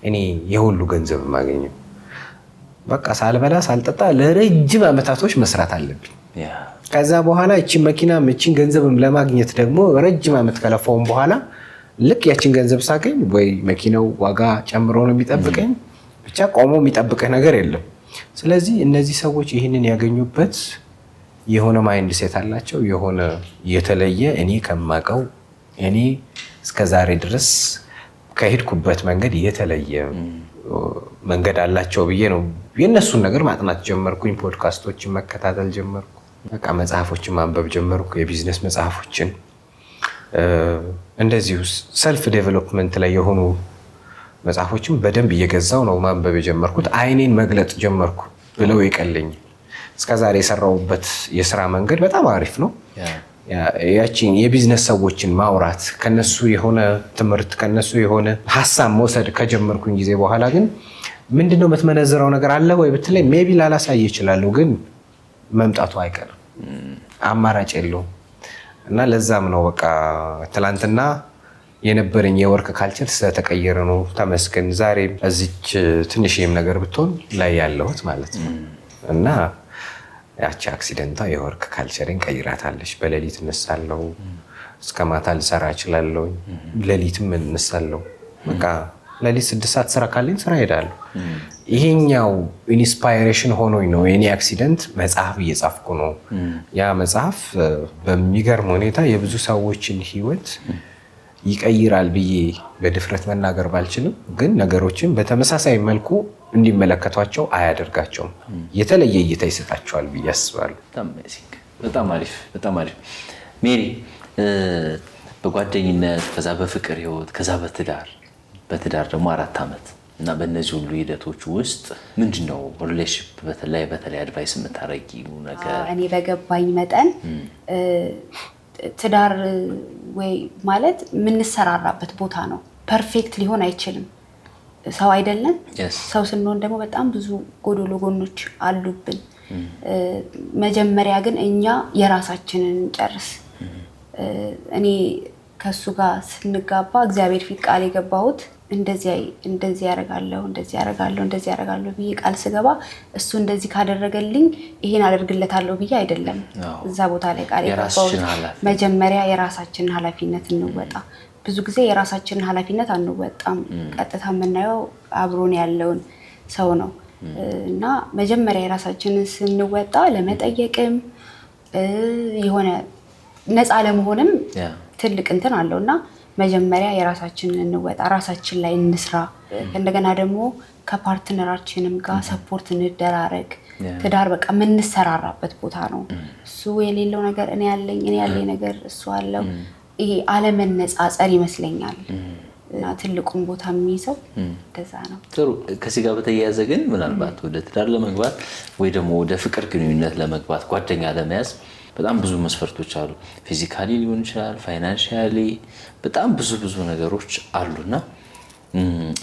እኔ የሁሉ ገንዘብ የማገኘው? በቃ ሳልበላ ሳልጠጣ ለረጅም ዓመታቶች መስራት አለብኝ። ከዛ በኋላ እቺን መኪና እቺን ገንዘብም ለማግኘት ደግሞ ረጅም ዓመት ከለፋውን በኋላ ልክ ያቺን ገንዘብ ሳገኝ ወይ መኪናው ዋጋ ጨምሮ ነው የሚጠብቀኝ፣ ብቻ ቆሞ የሚጠብቅህ ነገር የለም። ስለዚህ እነዚህ ሰዎች ይህንን ያገኙበት የሆነ ማይንድ ሴት አላቸው። የሆነ የተለየ እኔ ከማውቀው እኔ እስከዛሬ ድረስ ከሄድኩበት መንገድ የተለየ መንገድ አላቸው ብዬ ነው የእነሱን ነገር ማጥናት ጀመርኩኝ። ፖድካስቶችን መከታተል ጀመርኩ። በቃ መጽሐፎችን ማንበብ ጀመርኩ። የቢዝነስ መጽሐፎችን እንደዚሁ ሰልፍ ዴቨሎፕመንት ላይ የሆኑ መጽሐፎችን በደንብ እየገዛው ነው ማንበብ የጀመርኩት። አይኔን መግለጥ ጀመርኩ ብለው ይቀለኝ። እስከዛሬ የሰራውበት የስራ መንገድ በጣም አሪፍ ነው። ያቺን የቢዝነስ ሰዎችን ማውራት፣ ከነሱ የሆነ ትምህርት ከነሱ የሆነ ሀሳብ መውሰድ ከጀመርኩኝ ጊዜ በኋላ ግን ምንድነው የምትመነዝረው ነገር አለ ወይ ብትለኝ ሜቢ ላላሳይ ይችላለሁ፣ ግን መምጣቱ አይቀርም፣ አማራጭ የለውም። እና ለዛም ነው በቃ ትላንትና የነበረኝ የወርክ ካልቸር ስለተቀየረ ነው ተመስገን ዛሬ እዚች ትንሽም ነገር ብትሆን ላይ ያለሁት ማለት ነው። እና ያቺ አክሲደንቷ የወርክ ካልቸርን ቀይራታለች። በሌሊት እነሳለሁ፣ እስከ ማታ ልሰራ እችላለሁ። ሌሊትም እነሳለሁ። በቃ ሌሊት 6 ሰዓት ስራ ካለኝ ስራ ሄዳለሁ። ይሄኛው ኢንስፓይሬሽን ሆኖኝ ነው የኔ አክሲደንት መጽሐፍ እየጻፍኩ ነው። ያ መጽሐፍ በሚገርም ሁኔታ የብዙ ሰዎችን ህይወት ይቀይራል ብዬ በድፍረት መናገር ባልችልም፣ ግን ነገሮችን በተመሳሳይ መልኩ እንዲመለከቷቸው አያደርጋቸውም። የተለየ እይታ ይሰጣቸዋል ብዬ አስባለሁ። በጣም አሪፍ፣ በጣም አሪፍ። ሜሪ በጓደኝነት ከዛ በፍቅር ህይወት ከዛ በትዳር ደግሞ 4 ዓመት እና በእነዚህ ሁሉ ሂደቶች ውስጥ ምንድነው ሪሌሽንሺፕ በተለይ አድቫይስ የምታረጊው ነገር? እኔ በገባኝ መጠን ትዳር ወይ ማለት የምንሰራራበት ቦታ ነው። ፐርፌክት ሊሆን አይችልም። ሰው አይደለም። ሰው ስንሆን ደግሞ በጣም ብዙ ጎዶሎ ጎኖች አሉብን። መጀመሪያ ግን እኛ የራሳችንን እንጨርስ። እኔ ከሱ ጋር ስንጋባ እግዚአብሔር ፊት ቃል የገባሁት እንደዚህ ያደርጋለሁ ብዬ ቃል ስገባ እሱ እንደዚህ ካደረገልኝ ይሄን አደርግለታለሁ ብዬ አይደለም እዛ ቦታ ላይ ቃል የገባሁት። መጀመሪያ የራሳችንን ኃላፊነት እንወጣ። ብዙ ጊዜ የራሳችንን ኃላፊነት አንወጣም። ቀጥታ የምናየው አብሮን ያለውን ሰው ነው እና መጀመሪያ የራሳችንን ስንወጣ ለመጠየቅም የሆነ ነፃ ለመሆንም ትልቅ እንትን አለውና መጀመሪያ የራሳችንን እንወጣ፣ ራሳችን ላይ እንስራ። እንደገና ደግሞ ከፓርትነራችንም ጋር ሰፖርት እንደራረግ። ትዳር በቃ የምንሰራራበት ቦታ ነው። እሱ የሌለው ነገር እኔ ያለኝ ነገር እሱ አለው። ይሄ አለመነጻጸር ይመስለኛል እና ትልቁን ቦታ የሚይዘው እንደዛ ነው። ጥሩ። ከዚህ ጋር በተያያዘ ግን ምናልባት ወደ ትዳር ለመግባት ወይ ደግሞ ወደ ፍቅር ግንኙነት ለመግባት ጓደኛ ለመያዝ በጣም ብዙ መስፈርቶች አሉ። ፊዚካሊ ሊሆን ይችላል፣ ፋይናንሻሊ፣ በጣም ብዙ ነገሮች አሉና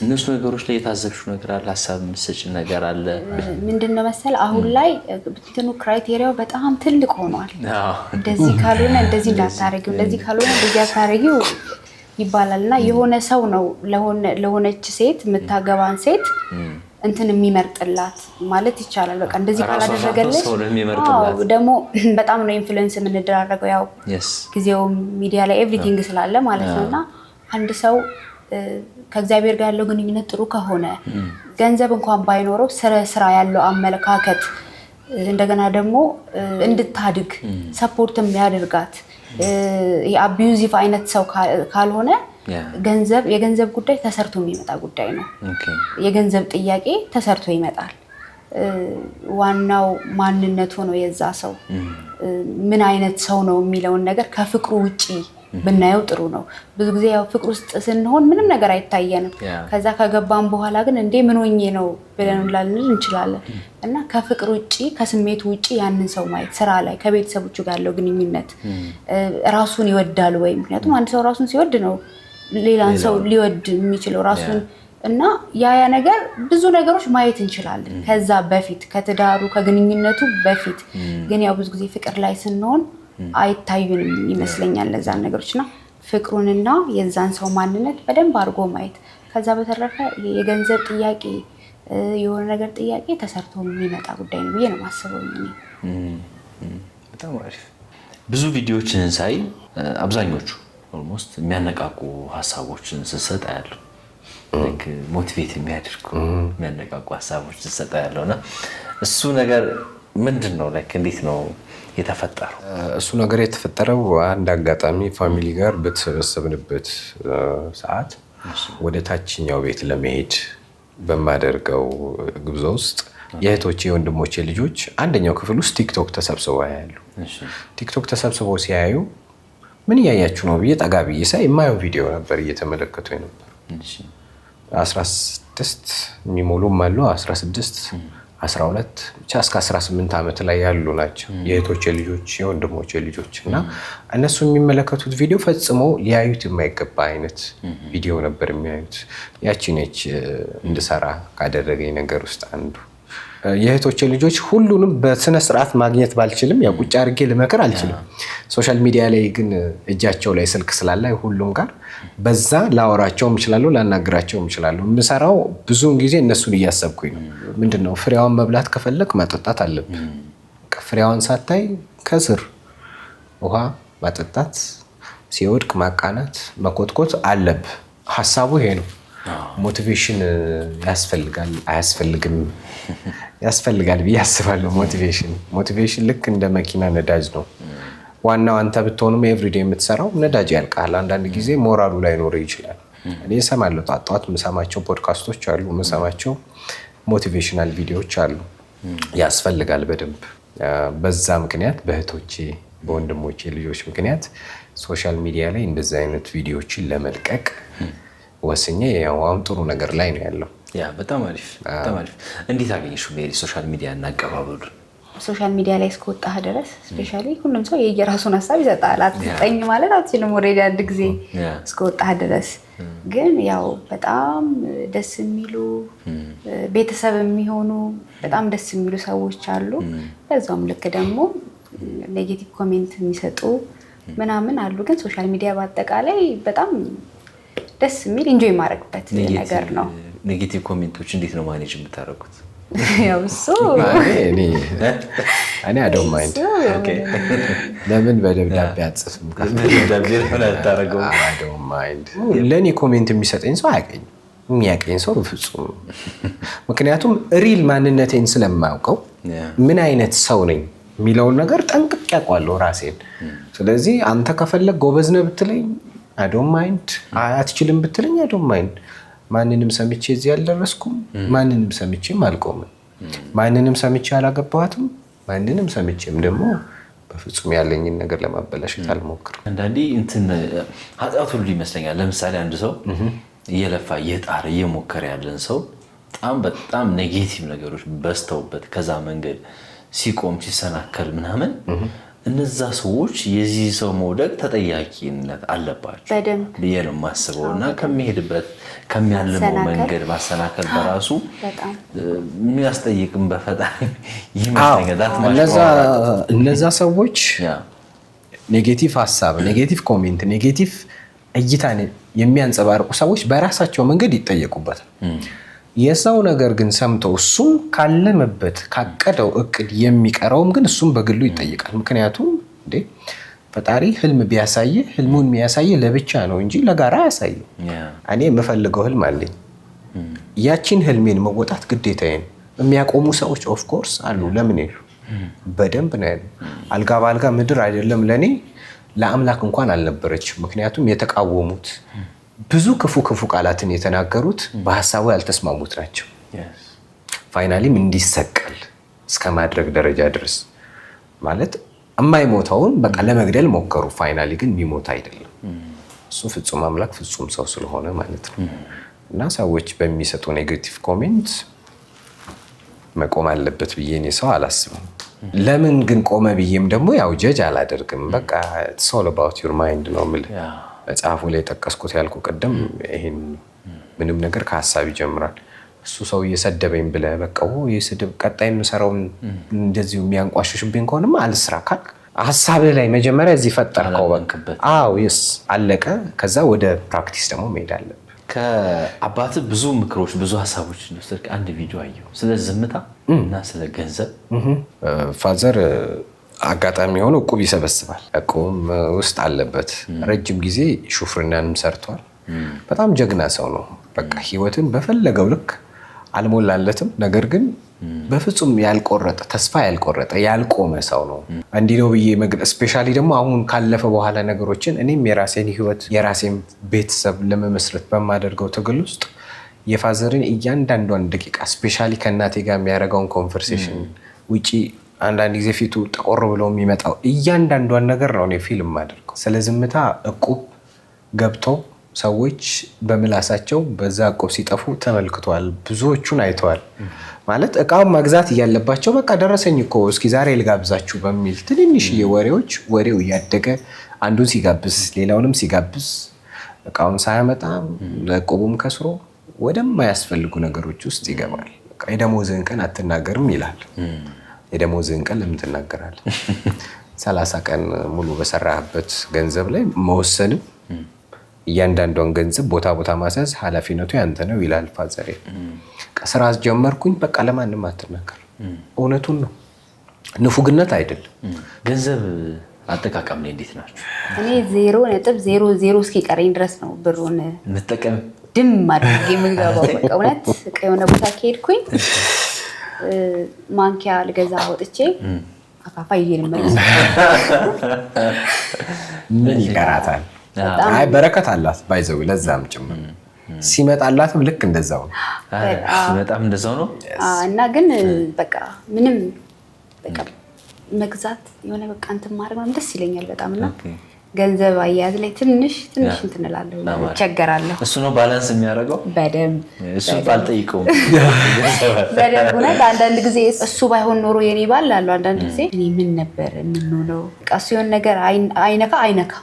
እነሱ ነገሮች ላይ የታዘብሽው ነገር አለ? ሀሳብ የምትሰጪው ነገር አለ? ምንድነው መሰል አሁን ላይ እንትኑ ክራይቴሪያው በጣም ትልቅ ሆኗል። እንደዚህ ካልሆነ እንደዚህ እንዳታረጊው፣ እንደዚህ ካልሆነ እንደዚህ አታረጊው ይባላልና የሆነ ሰው ነው ለሆነች ሴት የምታገባን ሴት እንትን የሚመርጥላት ማለት ይቻላል። በቃ እንደዚህ ካላደረገልሽ ደግሞ በጣም ነው ኢንፍሉዌንስ የምንደራረገው። ያው ጊዜው ሚዲያ ላይ ኤቭሪቲንግ ስላለ ማለት ነውና አንድ ሰው ከእግዚአብሔር ጋር ያለው ግንኙነት ጥሩ ከሆነ ገንዘብ እንኳን ባይኖረው ስራ ያለው አመለካከት እንደገና ደግሞ እንድታድግ ሰፖርት የሚያደርጋት አቢዩዚቭ አይነት ሰው ካልሆነ የገንዘብ ጉዳይ ተሰርቶ የሚመጣ ጉዳይ ነው። የገንዘብ ጥያቄ ተሰርቶ ይመጣል። ዋናው ማንነቱ ነው የዛ ሰው ምን አይነት ሰው ነው የሚለውን ነገር ከፍቅሩ ውጪ ብናየው ጥሩ ነው። ብዙ ጊዜ ያው ፍቅር ውስጥ ስንሆን ምንም ነገር አይታየንም። ከዛ ከገባን በኋላ ግን እንዴ ምን ሆኜ ነው ብለን ላልን እንችላለን። እና ከፍቅር ውጪ ከስሜቱ ውጪ ያንን ሰው ማየት፣ ስራ ላይ ከቤተሰቦቹ ጋር ያለው ግንኙነት ራሱን ይወዳል ወይ? ምክንያቱም አንድ ሰው ራሱን ሲወድ ነው ሌላን ሰው ሊወድ የሚችለው። ራሱን እና ያ ነገር ብዙ ነገሮች ማየት እንችላለን ከዛ በፊት ከትዳሩ ከግንኙነቱ በፊት ግን ያው ብዙ ጊዜ ፍቅር ላይ ስንሆን አይታዩንም ይመስለኛል እነዛን ነገሮችና ፍቅሩንና የዛን ሰው ማንነት በደንብ አድርጎ ማየት ከዛ በተረፈ የገንዘብ ጥያቄ የሆነ ነገር ጥያቄ ተሰርቶ የሚመጣ ጉዳይ ነው ብዬ ነው የማስበው። በጣም አሪፍ። ብዙ ቪዲዮዎችን ሳይ አብዛኞቹ ኦልሞስት የሚያነቃቁ ሀሳቦችን ስትሰጥ ያለው ሞቲቬት የሚያደርጉ የሚያነቃቁ ሀሳቦች ስትሰጥ ያለውና እሱ ነገር ምንድን ነው? እንዴት ነው የተፈጠረው? እሱ ነገር የተፈጠረው አንድ አጋጣሚ ፋሚሊ ጋር በተሰበሰብንበት ሰዓት ወደ ታችኛው ቤት ለመሄድ በማደርገው ጉዞ ውስጥ የእህቶቼ የወንድሞቼ ልጆች አንደኛው ክፍል ውስጥ ቲክቶክ ተሰብስበው ያያሉ። ቲክቶክ ተሰብስበው ሲያዩ ምን እያያችሁ ነው ብዬ ጠጋ ብዬ ሳይ የማየው ቪዲዮ ነበር እየተመለከቱ ነበር። 16 የሚሞሉም አሉ 16 12 ብቻ እስከ 18 ዓመት ላይ ያሉ ናቸው የእህቶቼ ልጆች የወንድሞቼ ልጆች እና እነሱ የሚመለከቱት ቪዲዮ ፈጽሞ ሊያዩት የማይገባ አይነት ቪዲዮ ነበር የሚያዩት። ያቺ ነች እንድሰራ ካደረገኝ ነገር ውስጥ አንዱ። የእህቶቼ ልጆች ሁሉንም በስነ ስርዓት ማግኘት ባልችልም ያው ቁጭ አድርጌ ልመክር አልችልም። ሶሻል ሚዲያ ላይ ግን እጃቸው ላይ ስልክ ስላለ ሁሉም ጋር በዛ ላወራቸውም እችላለሁ ላናግራቸውም እችላለሁ። የምሰራው ብዙውን ጊዜ እነሱን እያሰብኩኝ ነው። ምንድነው ፍሬዋን መብላት ከፈለክ ማጠጣት አለብህ። ፍሬዋን ሳታይ ከስር ውሃ ማጠጣት፣ ሲወድቅ ማቃናት፣ መኮትኮት አለብህ። ሀሳቡ ይሄ ነው። ሞቲቬሽን ያስፈልጋል አያስፈልግም? ያስፈልጋል ብዬ አስባለሁ። ሞቲቬሽን ልክ እንደ መኪና ነዳጅ ነው። ዋናው አንተ ብትሆንም ኤቭሪዴይ የምትሰራው ነዳጅ ያልቃል። አንዳንድ ጊዜ ሞራሉ ላይኖር ይችላል። እኔ እሰማለሁ፣ ጧት የምሰማቸው ፖድካስቶች አሉ፣ የምሰማቸው ሞቲቬሽናል ቪዲዮዎች አሉ። ያስፈልጋል በደንብ። በዛ ምክንያት በእህቶቼ በወንድሞቼ ልጆች ምክንያት ሶሻል ሚዲያ ላይ እንደዚህ አይነት ቪዲዮዎችን ለመልቀቅ ወስኜ ያው አሁን ጥሩ ነገር ላይ ነው ያለው። በጣም አሪፍ በጣም አሪፍ። እንዴት አገኘሽው ሜሪ ሶሻል ሚዲያ እና አቀባበሉ? ሶሻል ሚዲያ ላይ እስከወጣህ ድረስ ስፔሻሊ ሁሉም ሰው የየራሱን ሀሳብ ይሰጣል። አትጠኝ ማለት አትችልም። ኦልሬዲ አንድ ጊዜ እስከወጣህ ድረስ ግን ያው በጣም ደስ የሚሉ ቤተሰብ የሚሆኑ በጣም ደስ የሚሉ ሰዎች አሉ። በዛውም ልክ ደግሞ ኔጌቲቭ ኮሜንት የሚሰጡ ምናምን አሉ። ግን ሶሻል ሚዲያ በአጠቃላይ በጣም ደስ የሚል ኢንጆይ ማድረግበት ነገር ነው። ኔጌቲቭ ኮሜንቶች እንዴት ነው ማኔጅ የምታደርጉት? ያው እሱ እኔ አይ ዶንት ማይንድ። ለምን በደብዳቤ አጽፍም? ለእኔ ኮሜንት የሚሰጠኝ ሰው አያውቀኝም። የሚያውቀኝ ሰው በፍጹም። ምክንያቱም ሪል ማንነቴን ስለማያውቀው ምን አይነት ሰው ነኝ የሚለውን ነገር ጠንቅቄ አውቀዋለሁ ራሴን። ስለዚህ አንተ ከፈለግ ጎበዝ ነህ ብትለኝ አይ ዶንት ማይንድ፣ አትችልም ብትለኝ አይ ዶንት ማይንድ። ማንንም ሰምቼ እዚህ አልደረስኩም፣ ማንንም ሰምቼም አልቆምም፣ ማንንም ሰምቼ አላገባኋትም፣ ማንንም ሰምቼም ደግሞ በፍጹም ያለኝን ነገር ለማበላሸት አልሞክርም። አንዳንዴ ኃጢአት ሁሉ ይመስለኛል። ለምሳሌ አንድ ሰው እየለፋ እየጣረ እየሞከረ ያለን ሰው በጣም ኔጌቲቭ ነገሮች በዝተውበት ከዛ መንገድ ሲቆም ሲሰናከል ምናምን እነዛ ሰዎች የዚህ ሰው መውደቅ ተጠያቂነት አለባቸው ብዬ ነው የማስበው። እና ከሚሄድበት ከሚያልመው መንገድ ማሰናከል በራሱ የሚያስጠይቅም በፈጣሪ ይመስለኛል። እነዛ ሰዎች ኔጌቲቭ ሀሳብ፣ ኔጌቲቭ ኮሜንት፣ ኔጌቲቭ እይታን የሚያንጸባርቁ ሰዎች በራሳቸው መንገድ ይጠየቁበታል። የሰው ነገር ግን ሰምተው እሱም ካለመበት ካቀደው እቅድ የሚቀረውም ግን እሱም በግሉ ይጠይቃል። ምክንያቱም ፈጣሪ ህልም ቢያሳየ ህልሙን የሚያሳየ ለብቻ ነው እንጂ ለጋራ ያሳየ። እኔ የምፈልገው ህልም አለኝ። ያቺን ህልሜን መወጣት ግዴታዬ ነው። የሚያቆሙ ሰዎች ኦፍ ኮርስ አሉ። ለምን ይሉ በደንብ ነው ያለው። አልጋ በአልጋ ምድር አይደለም ለኔ ለአምላክ እንኳን አልነበረችም። ምክንያቱም የተቃወሙት ብዙ ክፉ ቃላትን የተናገሩት በሀሳቡ ያልተስማሙት ናቸው። ፋይናሊም እንዲሰቀል እስከ ማድረግ ደረጃ ድረስ ማለት የማይሞተውን በቃ ለመግደል ሞከሩ። ፋይናሊ ግን የሚሞት አይደለም። እሱ ፍጹም አምላክ ፍጹም ሰው ስለሆነ ማለት ነው። እና ሰዎች በሚሰጡ ኔጌቲቭ ኮሜንት መቆም አለበት ብዬ እኔ ሰው አላስብም። ለምን ግን ቆመ ብዬም ደግሞ ያው ጀጅ አላደርግም። በቃ it's all about your mind ነው የምልህ። መጽሐፉ ላይ የጠቀስኩት ያልኩ ቅድም ይሄን ምንም ነገር ከሀሳብ ይጀምራል። እሱ ሰው እየሰደበኝ ብለህ በቃ የስድብ ቀጣይ የምሰራውን እንደዚሁ የሚያንቋሽሽብኝ ከሆነማ አልስራ ካልክ ሀሳብ ላይ መጀመሪያ እዚህ ፈጠርከው በቃ ይስ አለቀ። ከዛ ወደ ፕራክቲስ ደግሞ መሄድ አለብህ። ከአባትህ ብዙ ምክሮች ብዙ ሀሳቦች እንደወሰድክ አንድ ቪዲዮ አየሁ፣ ስለ ዝምታ እና ስለ ገንዘብ። ፋዘር አጋጣሚ የሆነ እቁብ ይሰበስባል፣ እቁብም ውስጥ አለበት። ረጅም ጊዜ ሹፍርናንም ሰርቷል። በጣም ጀግና ሰው ነው። በቃ ህይወትን በፈለገው ልክ አልሞላለትም። ነገር ግን በፍጹም ያልቆረጠ ተስፋ ያልቆረጠ ያልቆመ ሰው ነው። እንዲህ ነው ብዬ ስፔሻሊ ደግሞ አሁን ካለፈ በኋላ ነገሮችን እኔም የራሴን ህይወት የራሴን ቤተሰብ ለመመስረት በማደርገው ትግል ውስጥ የፋዘርን እያንዳንዷን ደቂቃ ስፔሻሊ ከእናቴ ጋር የሚያደርገውን ኮንቨርሴሽን ውጪ አንዳንድ ጊዜ ፊቱ ጠቆር ብሎ የሚመጣው እያንዳንዷን ነገር ነው እኔ ፊልም ማደርገው። ስለ ዝምታ እቁብ ገብተው ሰዎች በምላሳቸው በዛ እቁብ ሲጠፉ ተመልክቷል። ብዙዎቹን አይተዋል። ማለት እቃውን መግዛት እያለባቸው በቃ ደረሰኝ እኮ እስኪ ዛሬ ልጋብዛችሁ በሚል ትንንሽዬ ወሬዎች ወሬው እያደገ አንዱን ሲጋብዝ ሌላውንም ሲጋብዝ እቃውን ሳያመጣ ለእቁቡም ከስሮ ወደማያስፈልጉ ነገሮች ውስጥ ይገባል። በቃ የደሞዝህን ቀን አትናገርም ይላል። የደሞዝህን ቀን ለምን ትናገራለህ? 30 ቀን ሙሉ በሰራህበት ገንዘብ ላይ መወሰንም እያንዳንዷን ገንዘብ ቦታ ቦታ ማስያዝ ኃላፊነቱ ያንተ ነው ይላል ፋዘሬ። ስራ አስጀመርኩኝ በቃ ለማንም አትናገር። እውነቱን ነው፣ ንፉግነት አይደለም። ገንዘብ አጠቃቀም ላይ እንዴት ናቸው? እኔ 0.00 እስኪቀረኝ ድረስ ነው ብሩን የምትጠቀም ድም አድርጌ የምገባው። በቃ እውነት በቃ የሆነ ቦታ ከሄድኩኝ ማንኪያ ልገዛ ወጥቼ አፋፋ ይሄን መልስ ምን ይቀራታል? አይ በረከት አላት ባይዘው ለዛም ጭምር ሲመጣላትም ልክ እንደዛው ነው። ሲመጣም እንደዛው ነው። እና ግን በቃ ምንም በቃ መግዛት የሆነ በቃ እንትን ማድረግ ደስ ይለኛል በጣም። እና ገንዘብ አያያዝ ላይ ትንሽ እንትን እላለሁ፣ እቸገራለሁ። እሱ ነው ባላንስ የሚያደርገው በደንብ። እሱ ባልጠይቀውም በደንብ እውነት። አንዳንድ ጊዜ እሱ ባይሆን ኖሮ የኔ ባል አለው አንዳንድ ጊዜ እኔ ምን ነበር የምንሆነው? በቃ እሱ የሆነ ነገር አይነካ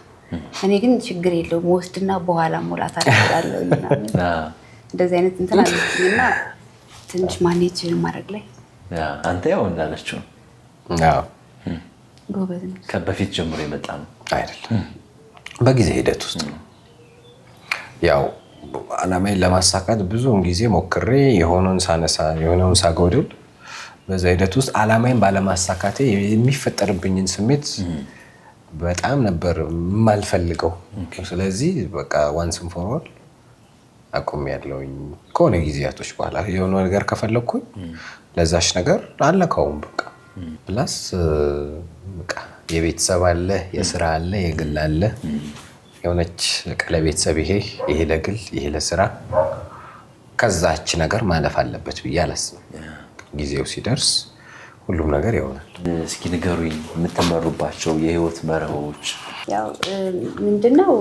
እኔ ግን ችግር የለውም ወስድና በኋላ ሞላት አደርጋለሁ። እንደዚህ አይነት እንትን አለኝና ትንሽ ማኔጅ ማድረግ ላይ አንተ ያው እንዳለችው ጎበዝ ነኝ። ከበፊት ጀምሮ የመጣ ነው አይደለም፣ በጊዜ ሂደት ውስጥ ነው። ያው አላማዬን ለማሳካት ብዙውን ጊዜ ሞክሬ የሆነውን ሳነሳ የሆነውን ሳጎድል በዛ ሂደት ውስጥ አላማዬን ባለማሳካቴ የሚፈጠርብኝን ስሜት በጣም ነበር የማልፈልገው። ስለዚህ በቃ ዋንስም ፎር ኦል አቁሜያለሁኝ። ከሆነ ጊዜያቶች በኋላ የሆነ ነገር ከፈለኩኝ ለዛች ነገር አልነካውም። በቃ ፕላስ በቃ የቤተሰብ አለ፣ የስራ አለ፣ የግል አለ። የሆነች ለቤተሰብ ይሄ ለግል ይሄ ለስራ ከዛች ነገር ማለፍ አለበት ብዬ አላስብም። ጊዜው ሲደርስ ሁሉም ነገር ይሆናል። እስኪ ንገሩኝ የምትመሩባቸው የህይወት መርሆች። ያው ምንድነው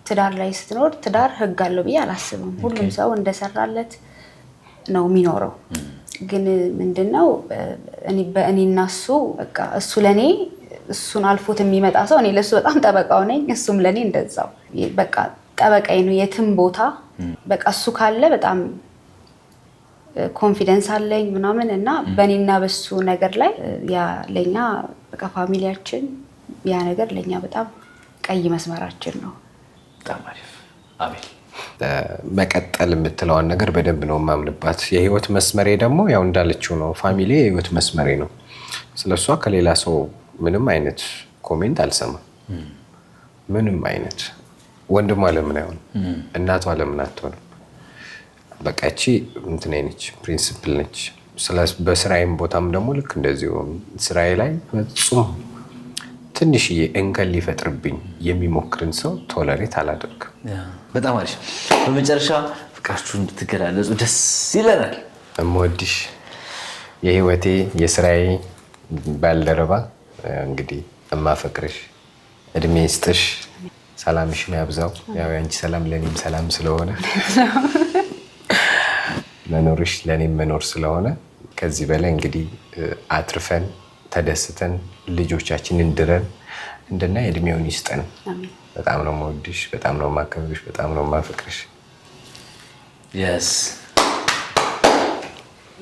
ትዳር ላይ ስትኖር ትዳር ህግ አለው ብዬ አላስብም። ሁሉም ሰው እንደሰራለት ነው የሚኖረው። ግን ምንድነው በእኔና እሱ በቃ እሱ ለኔ እሱን አልፎት የሚመጣ ሰው እኔ ለሱ በጣም ጠበቃው ነኝ፣ እሱም ለኔ እንደዛው በቃ ጠበቃዬ ነው የትም ቦታ። በቃ እሱ ካለ በጣም ኮንፊደንስ አለኝ ምናምን እና በእኔና በሱ ነገር ላይ ያ ለኛ በቃ ፋሚሊያችን ያ ነገር ለኛ በጣም ቀይ መስመራችን ነው። በጣም አሪፍ። አቤል መቀጠል የምትለዋን ነገር በደንብ ነው የማምንባት። የህይወት መስመሬ ደግሞ ያው እንዳለችው ነው። ፋሚሊ የህይወት መስመሬ ነው። ስለሷ ከሌላ ሰው ምንም አይነት ኮሜንት አልሰማም። ምንም አይነት ወንድሟ ለምን አይሆንም? እናቷ ለምን አትሆንም? በቃ እቺ እንትን ነች፣ ፕሪንሲፕል ነች። በስራዬም ቦታም ደግሞ ልክ እንደዚሁ ስራዬ ላይ ፍጹም ትንሽዬ እንከን ሊፈጥርብኝ የሚሞክርን ሰው ቶለሬት አላደርግም። በጣም አሪፍ። በመጨረሻ ፍቅራችሁን እንድትገላለጹ ደስ ይለናል። እምወድሽ የህይወቴ የስራዬ ባልደረባ እንግዲህ እማፈቅርሽ፣ እድሜ ይስጥሽ፣ ሰላምሽን ያብዛው። ያው ያንቺ ሰላም ለኔም ሰላም ስለሆነ መኖርሽ ለኔም መኖር ስለሆነ ከዚህ በላይ እንግዲህ አትርፈን ተደስተን ልጆቻችንን ድረን እንድናይ እድሜውን ይስጠን። በጣም ነው የምወድሽ፣ በጣም ነው የማከብርሽ፣ በጣም ነው የማፈቅርሽ። የስ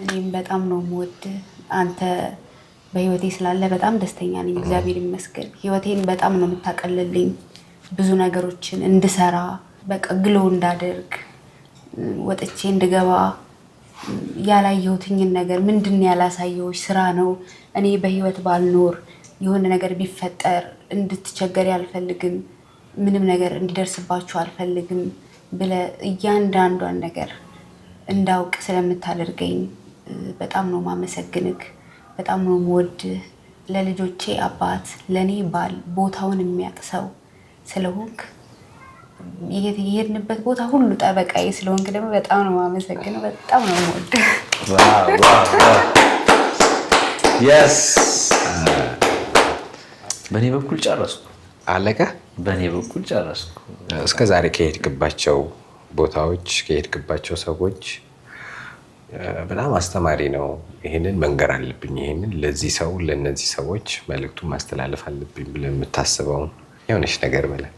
እኔም በጣም ነው የምወድህ። አንተ በህይወቴ ስላለ በጣም ደስተኛ ነኝ። እግዚአብሔር ይመስገን። ህይወቴን በጣም ነው የምታቀልልኝ። ብዙ ነገሮችን እንድሰራ በቃ ግሎ እንዳደርግ ወጥቼ እንድገባ ያላየሁትኝን ነገር ምንድን ያላሳየሁሽ ስራ ነው። እኔ በህይወት ባልኖር የሆነ ነገር ቢፈጠር እንድትቸገሪ አልፈልግም፣ ምንም ነገር እንዲደርስባችሁ አልፈልግም ብለህ እያንዳንዷን ነገር እንዳውቅ ስለምታደርገኝ በጣም ነው ማመሰግንክ። በጣም ነው የምወድህ። ለልጆቼ አባት፣ ለእኔ ባል፣ ቦታውን የሚያውቅ ሰው ስለሆንክ የሄድንበት ቦታ ሁሉ ጠበቃዬ ስለሆንክ ደግሞ በጣም ነው ማመሰግነው። በጣም ነው የምወድህ። በእኔ በኩል ጨረስኩ። አለቀ። በእኔ በኩል ጨረስኩ። እስከ ዛሬ ከሄድክባቸው ቦታዎች ከሄድክባቸው ሰዎች በጣም አስተማሪ ነው። ይህንን መንገር አለብኝ፣ ይህንን ለዚህ ሰው ለእነዚህ ሰዎች መልዕክቱን ማስተላለፍ አለብኝ ብለህ የምታስበውን የሆነች ነገር ብለህ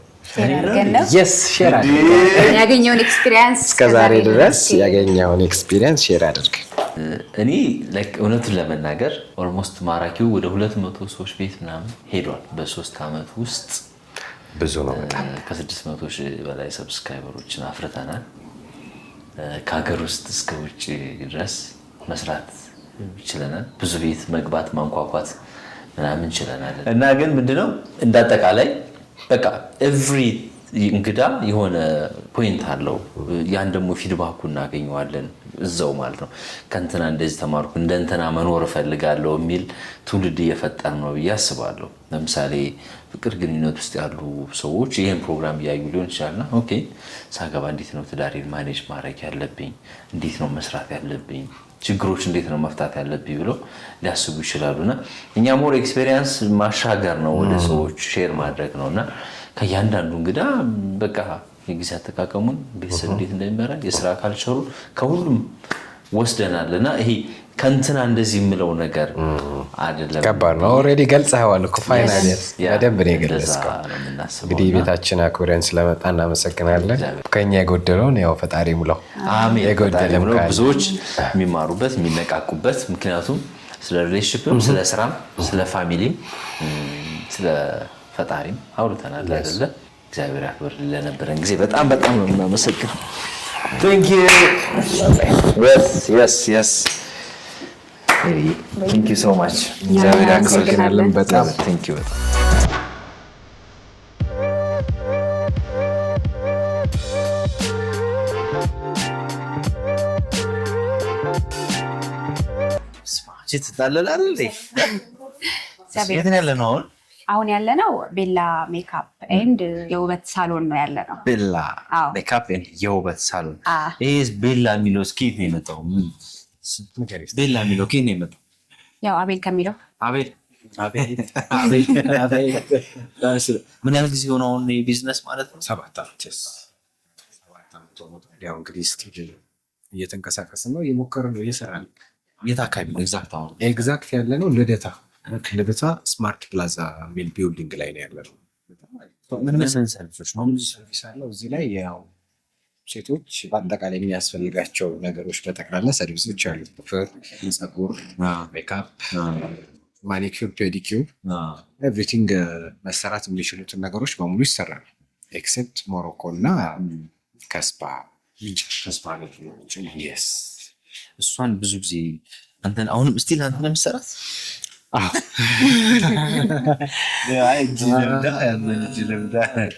ሼር ያገኘውን ኤክስፒሪየንስ እስከዛሬ ድረስ ያገኘውን ኤክስፒሪየንስ ሼር አድርግ። እኔ እውነቱን ለመናገር ኦልሞስት ማራኪው ወደ 200 ሰዎች ቤት ምናምን ሄዷል በ3 ዓመት ውስጥ። ብዙ ነው በጣም። ከ600 ሺህ በላይ ሰብስክራይበሮችን አፍርተናል። ከሀገር ውስጥ እስከ ውጭ ድረስ መስራት ችለናል። ብዙ ቤት መግባት ማንኳኳት ምናምን ችለናል። እና ግን ምንድነው እንዳጠቃላይ በቃ ኤቭሪ እንግዳ የሆነ ፖይንት አለው። ያን ደግሞ ፊድባኩ እናገኘዋለን እዛው ማለት ነው። ከእንትና እንደዚህ ተማርኩ እንደ እንትና መኖር እፈልጋለሁ የሚል ትውልድ እየፈጠር ነው ብዬ አስባለሁ። ለምሳሌ ፍቅር ግንኙነት ውስጥ ያሉ ሰዎች ይህን ፕሮግራም እያዩ ሊሆን ይችላልና ኦኬ ሳገባ እንዴት ነው ትዳሬን ማኔጅ ማድረግ ያለብኝ፣ እንዴት ነው መስራት ያለብኝ፣ ችግሮች እንዴት ነው መፍታት ያለብኝ ብሎ ሊያስቡ ይችላሉ። እና እኛ ሞር ኤክስፔሪየንስ ማሻገር ነው ወደ ሰዎች ሼር ማድረግ ነው። እና ከእያንዳንዱ እንግዳ በቃ የጊዜ አጠቃቀሙን ቤተሰብ እንዴት እንደሚመራ የስራ ካልቸሩ ከሁሉም ወስደናል። እና ይሄ ከእንትና እንደዚህ የምለው ነገር አይደለም። ከባድ ነው። ኦልሬዲ ገልጸኸዋል እኮ ፋይናል በደንብ ነው የገለጽከው። እንግዲህ ቤታችን አክብረን ስለመጣ እናመሰግናለን። ከኛ የጎደለውን ያው ፈጣሪ ሙላው። የጎደለም ብዙዎች የሚማሩበት የሚነቃቁበት፣ ምክንያቱም ስለ ሪሌሽንሽፕም ስለ ስራም ስለ ፋሚሊም ስለ ፈጣሪም አውርተናል አይደለ? እግዚአብሔር ያክብር። ለነበረን ጊዜ በጣም በጣም ነው የምናመሰግነው። Thank you. Yes. Thank you so much. እግዚአብሔር ያክብርልን በጣም Thank you. የት ነው ያለነው አሁን? አሁን ያለነው ቤላ ሜካፕ ኤንድ የውበት ሳሎን ነው ያለነው። ቤላ ሜካፕ ኤንድ የውበት ሳሎን። ይሄ ቤላ የሚለው ከየት ነው የመጣው? ቤላ የሚለው ከየት ነው የመጣው? ያው አቤል ከሚለው አቤል። ምን ያህል ጊዜ ሆነ አሁን ቢዝነስ ማለት ነው? 7 ዓመት። ያው እንግዲህ ስቱዲዮ እየተንቀሳቀስን ነው፣ እየሞከርን ነው፣ እየሰራን ነው። የት አካባቢ ነው ኤግዛክት? አሁን ኤግዛክት ያለ ነው ልደታ ስማርት ፕላዛ ሚል ቢልዲንግ ላይ ነው ያለነው። ምን ሰርቪሶች ነው? ሰርቪስ አለው እዚህ ላይ ያው ሴቶች በአጠቃላይ የሚያስፈልጋቸው ነገሮች በጠቅላላ ሰርቪሶች አሉ። ጥፍር፣ ፀጉር፣ ሜካፕ፣ ማኒኪር፣ ፔዲኪር ኤቭሪቲንግ መሰራት የሚችሉትን ነገሮች በሙሉ ይሰራል። ኤክሴፕት ሞሮኮ እና ከስፓ እሷን ብዙ ጊዜ አንተን አሁንም ስቲል አንተ ነው የምትሰራት?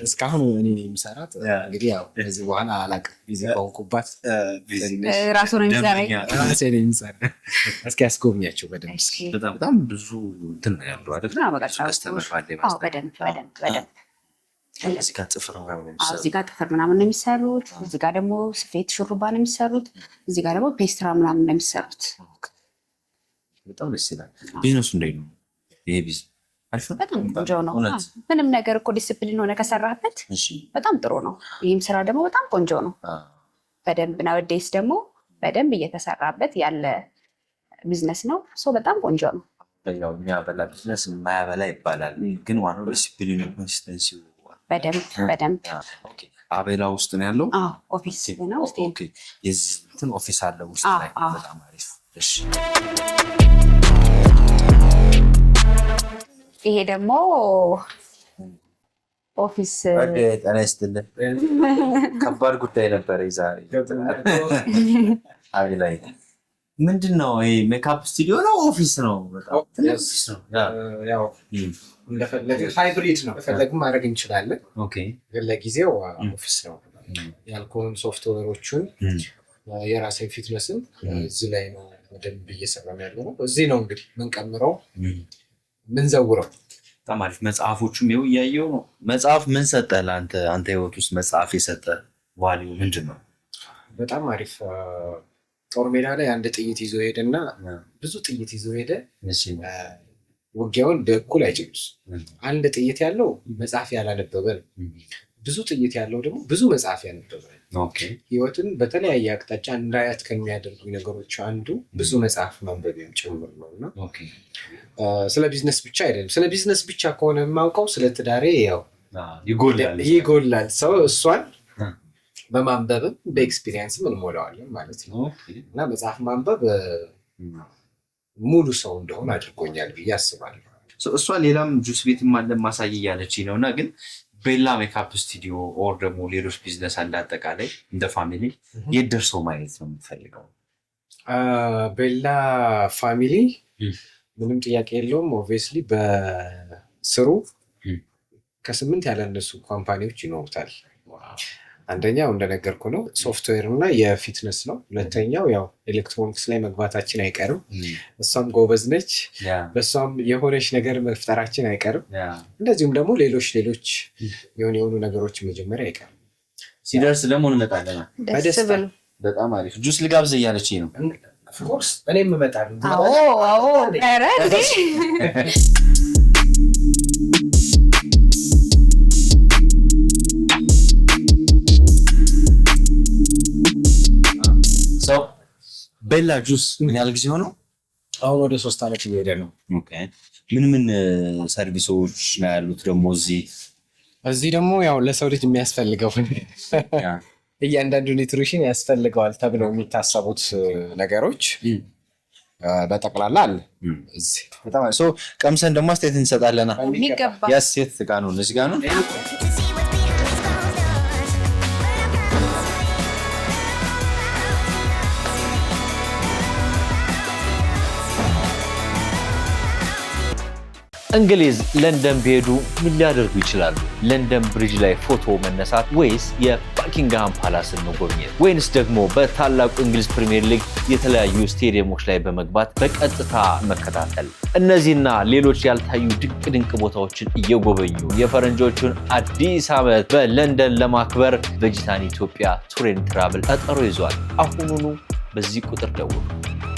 እስካሁን እኔ የምሰራት እንግዲህ ያው ከዚህ በኋላ አላውቅም። ቢዚ ከሆንኩባት ራሱ ነው የሚሰራኝ። እስኪ ያስጎብኛቸው በደንብ። በጣም ብዙ እንትን ነው ያለው አይደል? እዚህ ጋር ጥፍር ምናምን ነው የሚሰሩት። እዚህ ጋር ደግሞ ስፌት ሹሩባ ነው የሚሰሩት። እዚህ ጋር ደግሞ ፔስትራ ምናምን ነው የሚሰሩት። በጣም ደስ ይላል። ቢዝነሱ እንዴት ነው? ይሄ ቢዝነስ አሪፍ ነው። በጣም ቆንጆ ነው። ምንም ነገር እኮ ዲስፕሊን ሆነ ከሰራበት በጣም ጥሩ ነው። ይህም ስራ ደግሞ በጣም ቆንጆ ነው። በደንብ ናወዴስ ደግሞ በደንብ እየተሰራበት ያለ ቢዝነስ ነው። ሰው በጣም ቆንጆ ነው። ያው የሚያበላ ቢዝነስ የማያበላ ይባላል፣ ግን ዋናው ዲስፕሊኑ ኮንሲስተንሲ በደንብ አቤላ ውስጥ ነው ያለው? አዎ ኦፊስ ነው ውስጥ። ኦኬ የዚህ እንትን ኦፊስ አለ ውስጥ ላይ። በጣም አሪፍ። እሺ ይሄ ደግሞ ኦፊስ ጤና ይስጥልን። ከባድ ጉዳይ ነበረ ዛሬ። አቤላ ምንድን ነው ይሄ? ሜካፕ ስቱዲዮ ነው ኦፊስ ነው? በጣም ኦፊስ ነው። ያው እንደፈለግን ሃይብሪድ ነው፣ እንደፈለግን ማድረግ እንችላለን። ኦኬ ግን ለጊዜው ኦፊስ ነው ያልኩህን ሶፍትዌሮቹን የራሴን ፊትነስን እዚህ ላይ ነው በደንብ እየሰራን ያለው ነው። እዚህ ነው እንግዲህ ምንቀምረው ምንዘውረው። በጣም አሪፍ። መጽሐፎቹም ይኸው እያየሁ ነው። መጽሐፍ ምን ሰጠህ ለአንተ? አንተ ህይወት ውስጥ መጽሐፍ የሰጠህ ቫልዩ ምንድን ነው? በጣም አሪፍ። ጦር ሜዳ ላይ አንድ ጥይት ይዞ ሄደና ብዙ ጥይት ይዞ ሄደ፣ ውጊያውን በእኩል አይጨርሱም። አንድ ጥይት ያለው መጽሐፍ ያላነበበ ነው። ብዙ ጥይት ያለው ደግሞ ብዙ መጽሐፍ ያነበበ ነው። ህይወትን በተለያየ አቅጣጫ እንዳያት ከሚያደርጉ ነገሮች አንዱ ብዙ መጽሐፍ ማንበብ ጭምር ነው እና ስለ ቢዝነስ ብቻ አይደለም። ስለ ቢዝነስ ብቻ ከሆነ የማውቀው ስለ ትዳሬ ያው ይጎላል። ሰው እሷን በማንበብም በኤክስፒሪየንስም እንሞላዋለን ማለት ነው እና መጽሐፍ ማንበብ ሙሉ ሰው እንደሆነ አድርጎኛል ብዬ አስባለሁ። እሷ ሌላም ጁስ ቤትም አለ ማሳይ እያለች ነው እና ግን ቤላ ሜካፕ ስቱዲዮ ኦር ደግሞ ሌሎች ቢዝነስ አለ አጠቃላይ እንደ ፋሚሊ የት ደርሶ ማየት ነው የምትፈልገው? ቤላ ፋሚሊ ምንም ጥያቄ የለውም። ኦብቪየስሊ በስሩ ከ8 ያላነሱ ካምፓኒዎች ይኖሩታል። አንደኛው እንደነገርኩ ነው ሶፍትዌር እና የፊትነስ ነው። ሁለተኛው ያው ኤሌክትሮኒክስ ላይ መግባታችን አይቀርም። እሷም ጎበዝ ነች፣ በእሷም የሆነች ነገር መፍጠራችን አይቀርም። እንደዚሁም ደግሞ ሌሎች የሆኑ ነገሮች መጀመሪያ አይቀርም። ሲደርስ ደግሞ እንመጣለን። በደስታ በጣም አሪፍ። ጁስ ልጋብዝ እያለች ነው። ኦፍኮርስ እኔም እመጣለሁ። ቤላ ጁስ ምን ያህል ጊዜ ሆነው? አሁን ወደ 3 ዓመት እየሄደ ነው። ምን ሰርቪሶች ነው ያሉት? ደግሞ እዚህ ደግሞ ያው ለሰው ልጅ የሚያስፈልገው እያንዳንዱ ኒትሪሽን ያስፈልገዋል ተብለው የሚታሰቡት ነገሮች በጠቅላላ አለ እዚህ። በጣም ቀምሰን ደግሞ አስተያየት እንሰጣለና የሚገባ ያስየት ጋር ነው እዚህ ጋር ነው። እንግሊዝ ለንደን ቢሄዱ ምን ሊያደርጉ ይችላሉ? ለንደን ብሪጅ ላይ ፎቶ መነሳት ወይስ የባኪንግሃም ፓላስን መጎብኘት ወይንስ ደግሞ በታላቁ እንግሊዝ ፕሪሚየር ሊግ የተለያዩ ስቴዲየሞች ላይ በመግባት በቀጥታ መከታተል? እነዚህና ሌሎች ያልታዩ ድንቅ ቦታዎችን እየጎበኙ የፈረንጆቹን አዲስ ዓመት በለንደን ለማክበር ቬጂታን ኢትዮጵያ ቱር ኤንድ ትራቭል ቀጠሮ ይዟል። አሁኑኑ በዚህ ቁጥር ደውሉ።